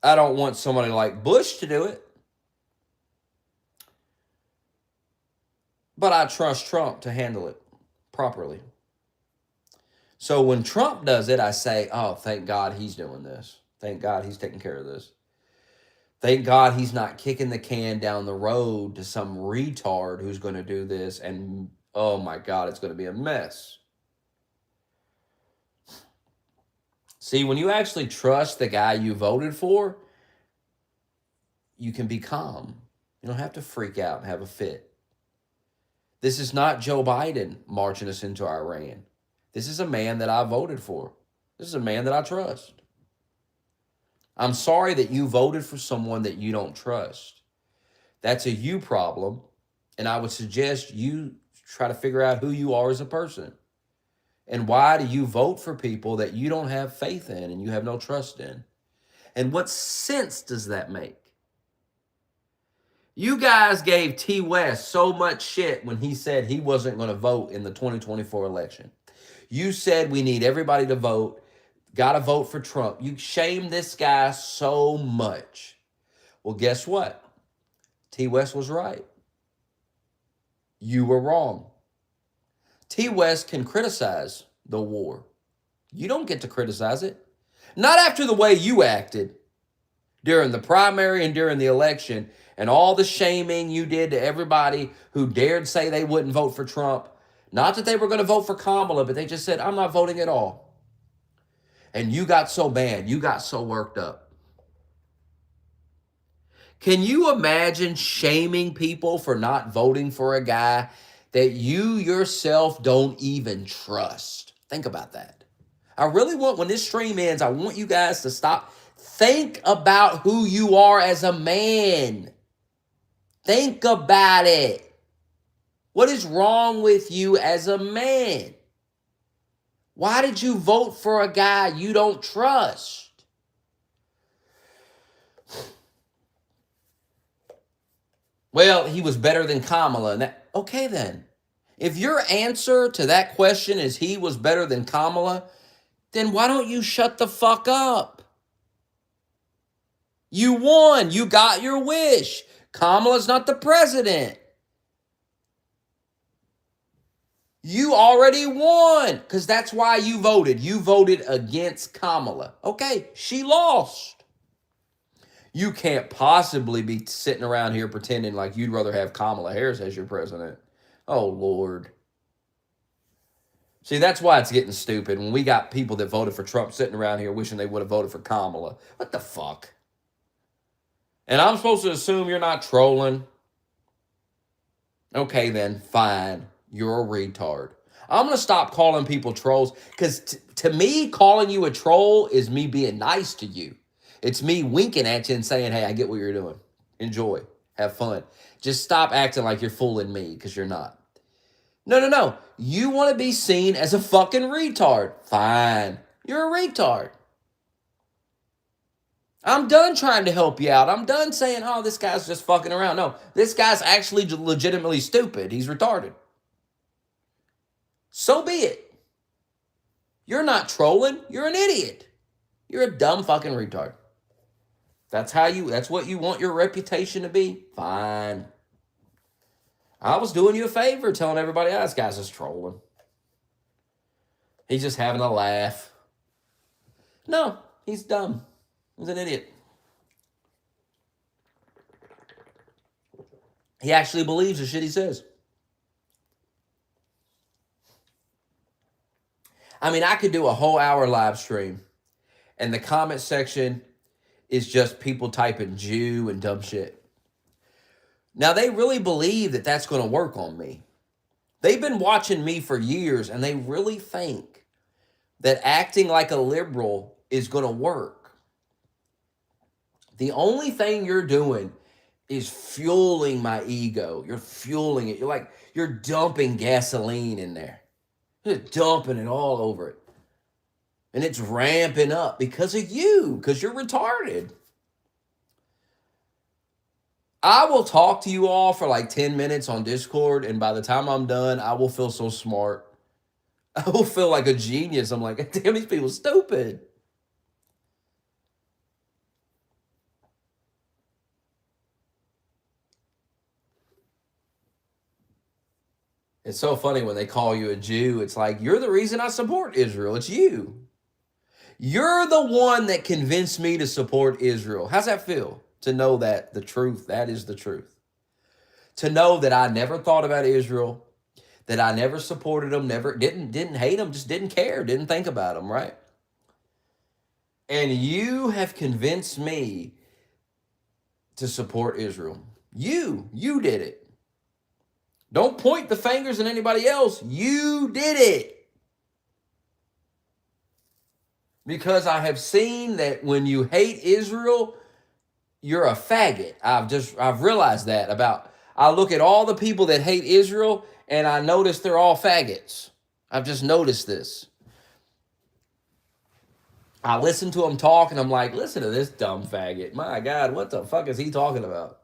I don't want somebody like Bush to do it. But I trust Trump to handle it properly. So when Trump does it, I say, oh, thank God he's doing this. Thank God he's taking care of this. Thank God he's not kicking the can down the road to some retard who's going to do this. And oh my God, it's going to be a mess. See, when you actually trust the guy you voted for, you can be calm. You don't have to freak out and have a fit. This is not Joe Biden marching us into Iran. This is a man that I voted for. This is a man that I trust. I'm sorry that you voted for someone that you don't trust. That's a you problem, and I would suggest you try to figure out who you are as a person. And why do you vote for people that you don't have faith in and you have no trust in? And what sense does that make? You guys gave T. West so much shit when he said he wasn't going to vote in the 2024 election. You said we need everybody to vote, got to vote for Trump. You shamed this guy so much. Well, guess what? T. West was right. You were wrong. T. West can criticize the war. You don't get to criticize it. Not after the way you acted during the primary and during the election, and all the shaming you did to everybody who dared say they wouldn't vote for Trump. Not that they were going to vote for Kamala, but they just said, I'm not voting at all. And you got so mad. You got so worked up. Can you imagine shaming people for not voting for a guy that you yourself don't even trust? Think about that. I really want, when this stream ends, I want you guys to stop. Think about who you are as a man. Think about it. What is wrong with you as a man? Why did you vote for a guy you don't trust? Well, he was better than Kamala. And okay, then. If your answer to that question is he was better than Kamala, then why don't you shut the fuck up? You won. You got your wish. Kamala's not the president. You already won, because that's why you voted. You voted against Kamala. Okay, she lost. You can't possibly be sitting around here pretending like you'd rather have Kamala Harris as your president. Oh, Lord. See, that's why it's getting stupid when we got people that voted for Trump sitting around here wishing they would have voted for Kamala. What the fuck? And I'm supposed to assume you're not trolling? Okay, then, fine. You're a retard. I'm going to stop calling people trolls, because to me, calling you a troll is me being nice to you. It's me winking at you and saying, hey, I get what you're doing. Enjoy. Have fun. Just stop acting like you're fooling me, because you're not. No. You want to be seen as a fucking retard. Fine. You're a retard. I'm done trying to help you out. I'm done saying, oh, this guy's just fucking around. No, this guy's actually legitimately stupid. He's retarded. So be it. You're not trolling. You're an idiot. You're a dumb fucking retard. That's what you want your reputation to be? Fine. I was doing you a favor telling everybody, this guy's just trolling. He's just having a laugh. No, he's dumb. He's an idiot. He actually believes the shit he says. I mean, I could do a whole hour live stream, and the comment section is just people typing Jew and dumb shit. Now, they really believe that that's going to work on me. They've been watching me for years, and they really think that acting like a liberal is going to work. The only thing you're doing is fueling my ego. You're fueling it. You're dumping gasoline in there. You're dumping it all over it. And it's ramping up because of you, because you're retarded. I will talk to you all for like 10 minutes on Discord, and by the time I'm done, I will feel so smart. I will feel like a genius. I'm like, damn, these people are stupid. It's so funny when they call you a Jew. It's like, you're the reason I support Israel. It's you. You're the one that convinced me to support Israel. How's that feel? To know that the truth, that is the truth. To know that I never thought about Israel, that I never supported them, never didn't hate them, just didn't care, didn't think about them, right? And you have convinced me to support Israel. You did it. Don't point the fingers at anybody else. You did it. Because I have seen that when you hate Israel, you're a faggot. I've realized that I look at all the people that hate Israel and I notice they're all faggots. I've just noticed this. I listen to them talk and I'm like, listen to this dumb faggot. My God, what the fuck is he talking about?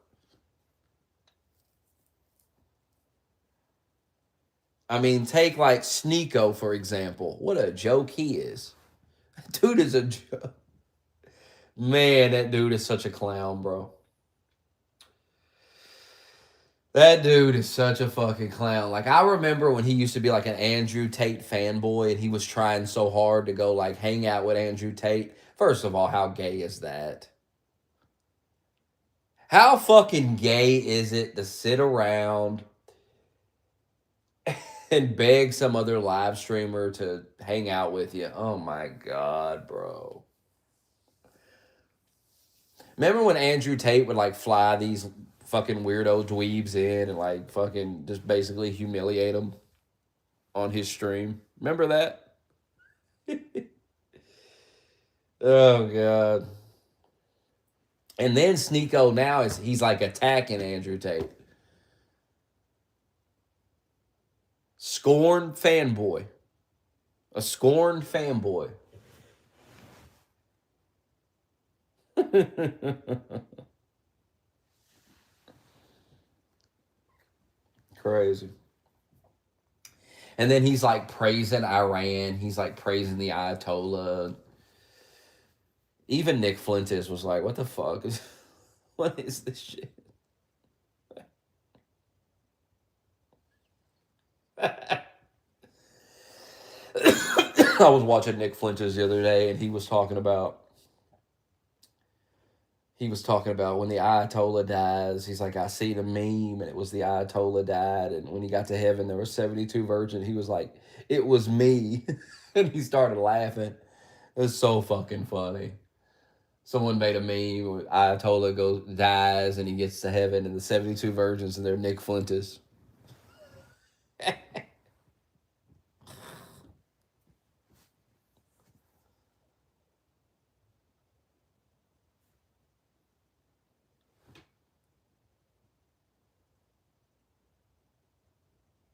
I mean, take like Sneeko, for example. What a joke he is. Dude is a joke. Man, that dude is such a clown, bro. That dude is such a fucking clown. Like, I remember when he used to be like an Andrew Tate fanboy and he was trying so hard to go like hang out with Andrew Tate. First of all, how gay is that? How fucking gay is it to sit around and beg some other live streamer to hang out with you? Oh my God, bro. Remember when Andrew Tate would like fly these fucking weirdo dweebs in and like fucking just basically humiliate them on his stream? Remember that? Oh God. And then Sneeko now he's like attacking Andrew Tate. Scorn fanboy. A scorned fanboy. Crazy. And then he's like praising Iran. He's like praising the Ayatollah. Even Nick Flintis was like, "What the fuck is? What is this shit?" I was watching Nick Flintis the other day, and he was talking about when the Ayatollah dies. He's like, I seen a meme, and it was the Ayatollah died, and when he got to heaven, there were 72 virgins. He was like, it was me, and he started laughing. It was so fucking funny. Someone made a meme where Ayatollah dies, and he gets to heaven, and the 72 virgins, and they're Nick Flintis.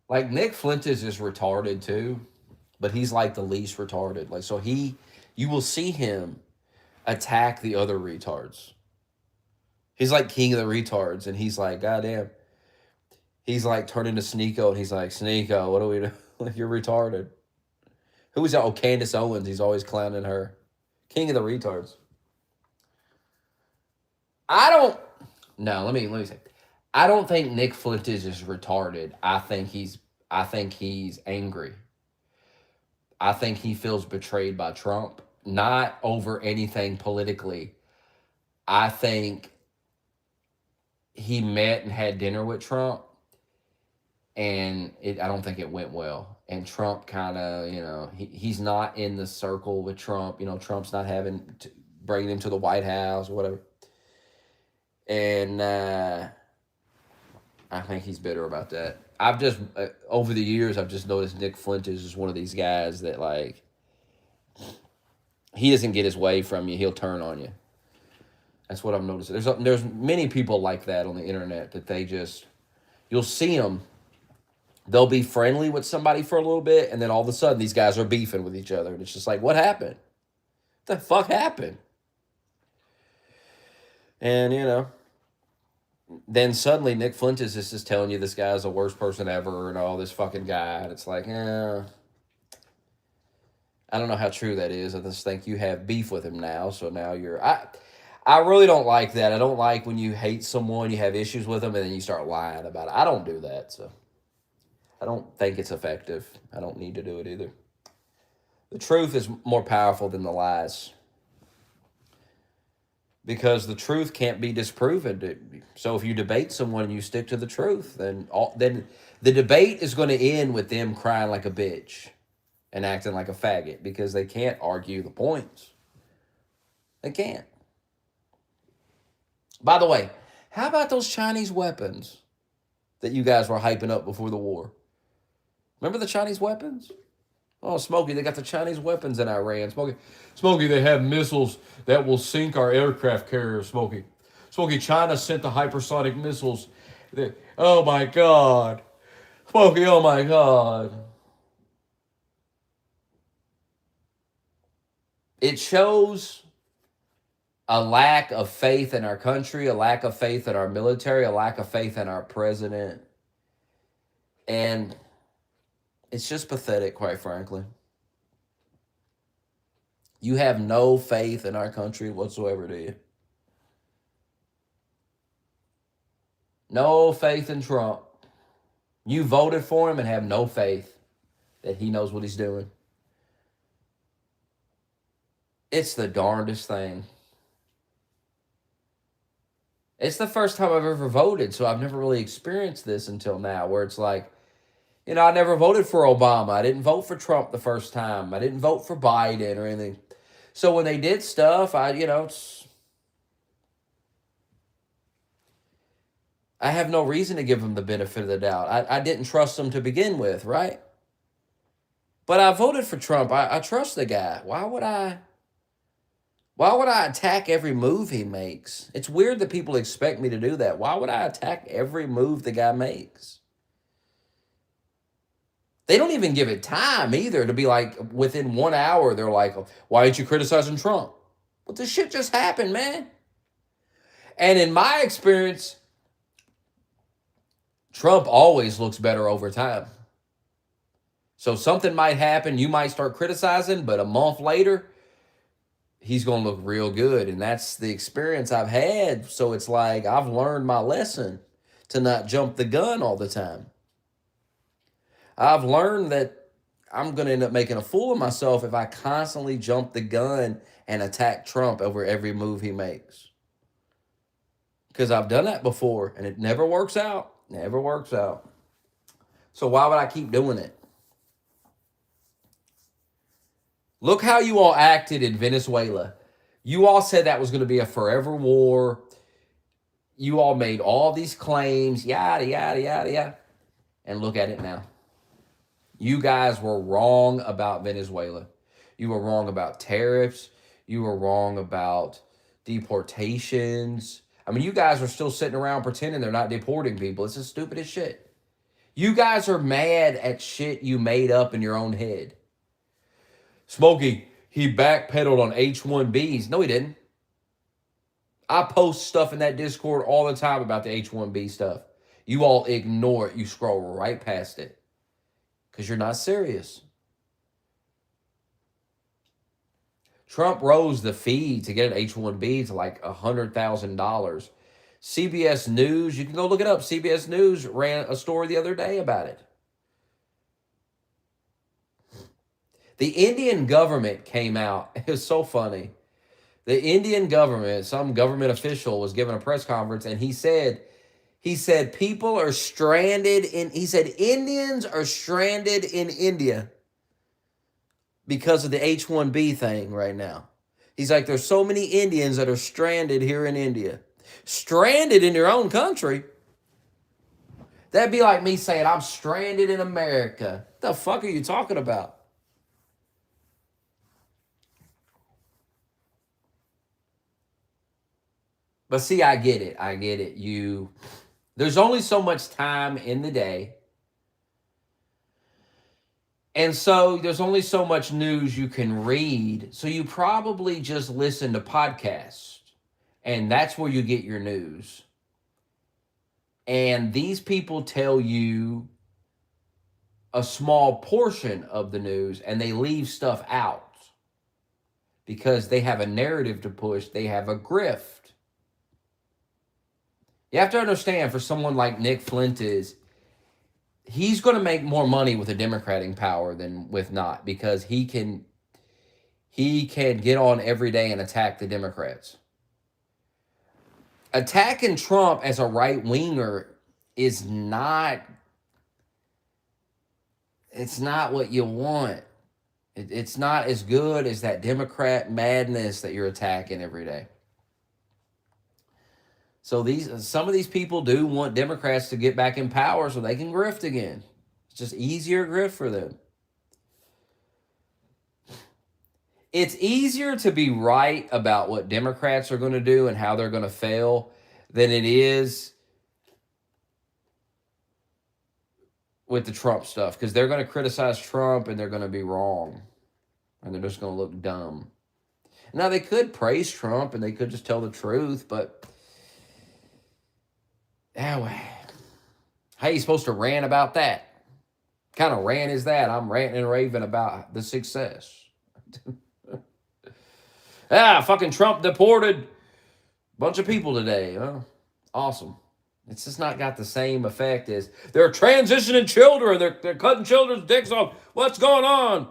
Like Nick Flintis is retarded too, but he's like the least retarded. Like so you will see him attack the other retards. He's like king of the retards, and he's like, goddamn. He's like turning to Sneeko, and he's like, Sneeko, what do we do? Like, you're retarded. Who is that? Oh, Candace Owens. He's always clowning her. King of the retards. I don't. No, let me say. I don't think Nick Flintis is retarded. I think he's angry. I think he feels betrayed by Trump, not over anything politically. I think he met and had dinner with Trump, and I don't think it went well. And Trump kind of, he's not in the circle with Trump. Trump's not bringing him to the White House or whatever. And I think he's bitter about that. I've just, over the years, I've just noticed Nick Flintis is one of these guys that, like, he doesn't get his way from you, he'll turn on you. That's what I'm noticing. There's many people like that on the internet that they just, you'll see them, they'll be friendly with somebody for a little bit, and then all of a sudden these guys are beefing with each other, and it's just like, what happened? What the fuck happened? And, then suddenly Nick Flintis is just telling you this guy's the worst person ever and all this fucking guy. And it's like, I don't know how true that is. I just think you have beef with him now. So now I really don't like that. I don't like when you hate someone, you have issues with them, and then you start lying about it. I don't do that. So I don't think it's effective. I don't need to do it either. The truth is more powerful than the lies. Because the truth can't be disproven. So if you debate someone and you stick to the truth, then the debate is going to end with them crying like a bitch and acting like a faggot because they can't argue the points. They can't. By the way, how about those Chinese weapons that you guys were hyping up before the war? Remember the Chinese weapons? Oh, Smokey, they got the Chinese weapons in Iran. Smokey, they have missiles that will sink our aircraft carriers, Smokey. Smokey, China sent the hypersonic missiles. Oh, my God. Smokey, oh, my God. It shows a lack of faith in our country, a lack of faith in our military, a lack of faith in our president. And it's just pathetic, quite frankly. You have no faith in our country whatsoever, do you? No faith in Trump. You voted for him and have no faith that he knows what he's doing. It's the darndest thing. It's the first time I've ever voted, so I've never really experienced this until now, where it's like, I never voted for Obama. I didn't vote for Trump the first time. I didn't vote for Biden or anything. So when they did stuff, I have no reason to give them the benefit of the doubt. I didn't trust them to begin with, right? But I voted for Trump. I trust the guy. Why would I attack every move he makes? It's weird that people expect me to do that. Why would I attack every move the guy makes? They don't even give it time either to be like, within 1 hour, they're like, why ain't you criticizing Trump? Well, this shit just happened, man. And in my experience, Trump always looks better over time. So something might happen, you might start criticizing, but a month later, he's going to look real good. And that's the experience I've had. So it's like, I've learned my lesson to not jump the gun all the time. I've learned that I'm going to end up making a fool of myself if I constantly jump the gun and attack Trump over every move he makes. Because I've done that before and it never works out. Never works out. So why would I keep doing it? Look how you all acted in Venezuela. You all said that was going to be a forever war. You all made all these claims, yada, yada, yada, yada. And look at it now. You guys were wrong about Venezuela. You were wrong about tariffs. You were wrong about deportations. I mean, you guys are still sitting around pretending they're not deporting people. It's the stupidest shit. You guys are mad at shit you made up in your own head. Smokey, he backpedaled on H-1Bs. No, he didn't. I post stuff in that Discord all the time about the H-1B stuff. You all ignore it. You scroll right past it because you're not serious. Trump rose the fee to get an H-1B to like $100,000. CBS News, you can go look it up. CBS News ran a story the other day about it. The Indian government came out. It was so funny. The Indian government, some government official was giving a press conference and he said people are stranded he said Indians are stranded in India because of the H-1B thing right now. He's like, there's so many Indians that are stranded here in India. Stranded in your own country? That'd be like me saying I'm stranded in America. What the fuck are you talking about? But see, I get it. I get it. There's only so much time in the day. And so there's only so much news you can read. So you probably just listen to podcasts. And that's where you get your news. And these people tell you a small portion of the news and they leave stuff out because they have a narrative to push. They have a grift. You have to understand, for someone like Nick Fuentes, he's going to make more money with a Democrat in power than with not, because he can get on every day and attack the Democrats. Attacking Trump as a right-winger is not, it's not what you want. It's not as good as that Democrat madness that you're attacking every day. So some of these people do want Democrats to get back in power so they can grift again. It's just easier grift for them. It's easier to be right about what Democrats are going to do and how they're going to fail than it is with the Trump stuff, because they're going to criticize Trump and they're going to be wrong and they're just going to look dumb. Now, they could praise Trump and they could just tell the truth, but how are you supposed to rant about that? What kind of rant is that? I'm ranting and raving about the success. Fucking Trump deported a bunch of people today. Oh, awesome. It's just not got the same effect as they're transitioning children. They're cutting children's dicks off. What's going on?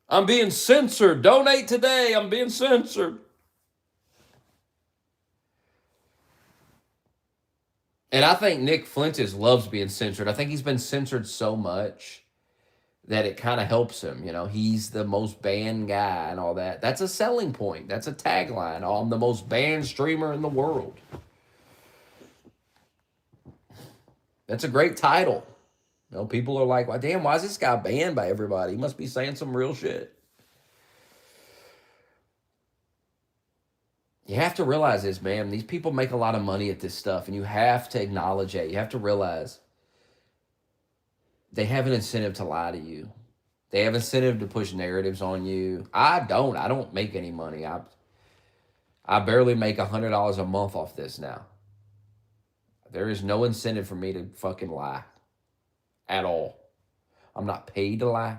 I'm being censored. Donate today. I'm being censored. And I think Nick Fuentes loves being censored. I think he's been censored so much that it kind of helps him. You know, he's the most banned guy and all that. That's a selling point. That's a tagline. Oh, I'm the most banned streamer in the world. That's a great title. You know, people are like, well, damn, why is this guy banned by everybody? He must be saying some real shit. You have to realize this, man. These people make a lot of money at this stuff, and you have to acknowledge it. You have to realize they have an incentive to lie to you. They have incentive to push narratives on you. I don't make any money. I barely make $100 a month off this now. There is no incentive for me to fucking lie at all. I'm not paid to lie.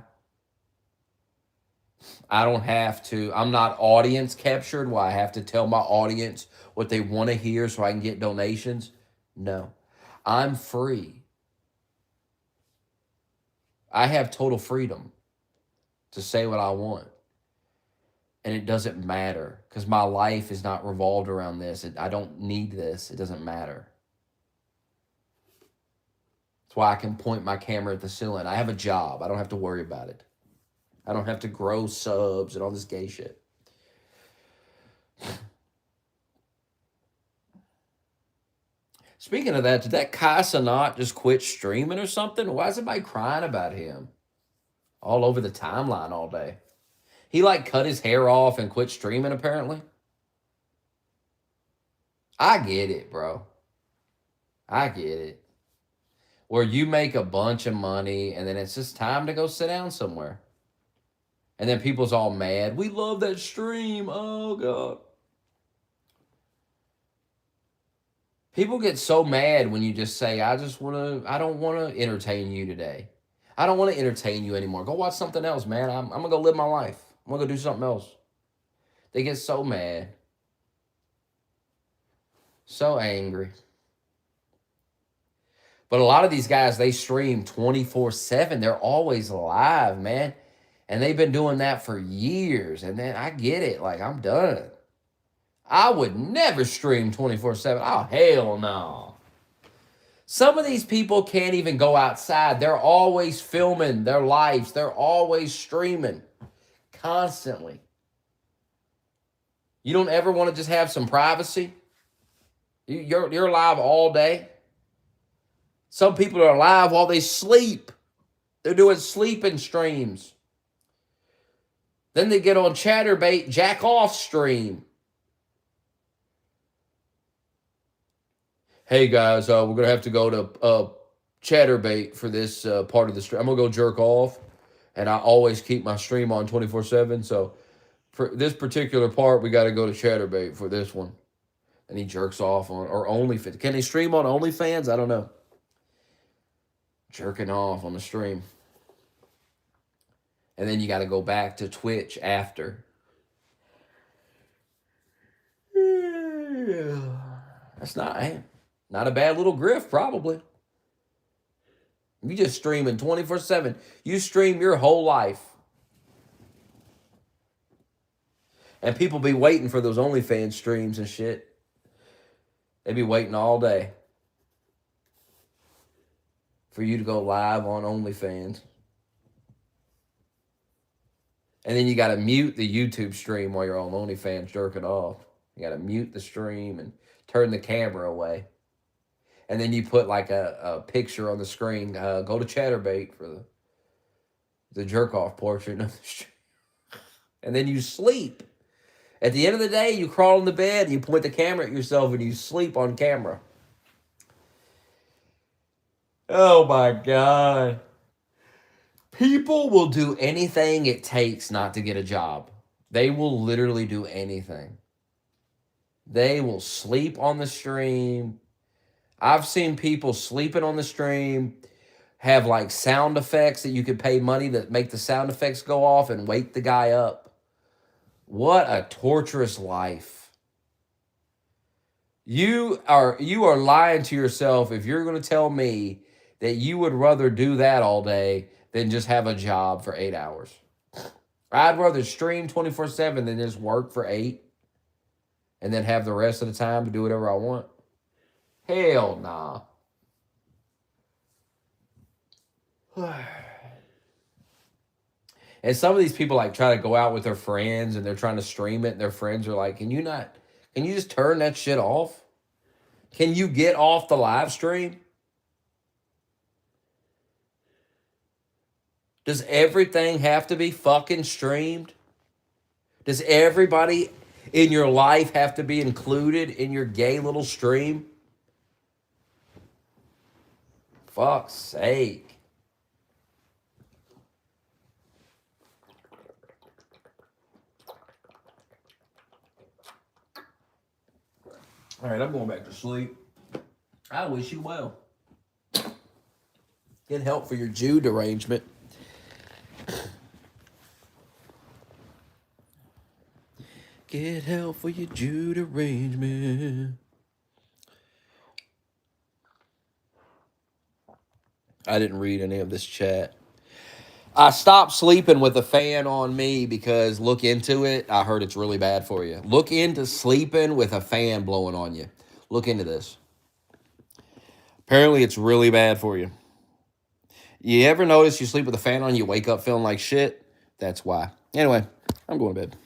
I don't have to. I'm not audience captured where I have to tell my audience what they want to hear so I can get donations. No. I'm free. I have total freedom to say what I want. And it doesn't matter because my life is not revolved around this. I don't need this. It doesn't matter. That's why I can point my camera at the ceiling. I have a job. I don't have to worry about it. I don't have to grow subs and all this gay shit. Speaking of that, did that Kai Cenat just quit streaming or something? Why is everybody crying about him all over the timeline all day? He like cut his hair off and quit streaming apparently. I get it, bro. I get it. Where you make a bunch of money and then it's just time to go sit down somewhere. And then people's all mad. We love that stream. Oh, God. People get so mad when you just say, I don't want to entertain you today. I don't want to entertain you anymore. Go watch something else, man. I'm going to go live my life. I'm going to go do something else. They get so mad. So angry. But a lot of these guys, they stream 24/7. They're always live, man. And they've been doing that for years. And then I get it. Like, I'm done. I would never stream 24/7. Oh, hell no. Some of these people can't even go outside. They're always filming their lives. They're always streaming constantly. You don't ever want to just have some privacy? You're live all day. Some people are live while they sleep. They're doing sleeping streams. Then they get on Chatterbait, jack off stream. Hey guys, we're going to have to go to Chatterbait for this part of the stream. I'm going to go jerk off, and I always keep my stream on 24/7. So for this particular part, we got to go to Chatterbait for this one. And he jerks off on, or OnlyFans. Can he stream on OnlyFans? I don't know. Jerking off on the stream. And then you got to go back to Twitch after. That's not a bad little grift, probably. You just streaming 24/7. You stream your whole life. And people be waiting for those OnlyFans streams and shit. They be waiting all day for you to go live on OnlyFans. And then you got to mute the YouTube stream while you're on OnlyFans jerking off. You got to mute the stream and turn the camera away. And then you put like a picture on the screen. Go to Chatterbait for the jerk-off portion of the stream. And then you sleep. At the end of the day, you crawl in the bed and you point the camera at yourself and you sleep on camera. Oh, my God. People will do anything it takes not to get a job. They will literally do anything. They will sleep on the stream. I've seen people sleeping on the stream, have like sound effects that you could pay money to make the sound effects go off and wake the guy up. What a torturous life. You are lying to yourself if you're going to tell me that you would rather do that all day than just have a job for 8 hours. I'd rather stream 24/7 than just work for 8 and then have the rest of the time to do whatever I want. Hell nah. And some of these people like try to go out with their friends and they're trying to stream it and their friends are like, can you just turn that shit off? Can you get off the live stream? Does everything have to be fucking streamed? Does everybody in your life have to be included in your gay little stream? Fuck's sake. All right, I'm going back to sleep. I wish you well. Get help for your Jew derangement. Get help for your Jew derangement. I didn't read any of this chat. I stopped sleeping with a fan on me because look into it. I heard it's really bad for you. Look into sleeping with a fan blowing on you. Look into this. Apparently, it's really bad for you. You ever notice you sleep with a fan on, you wake up feeling like shit? That's why. Anyway, I'm going to bed.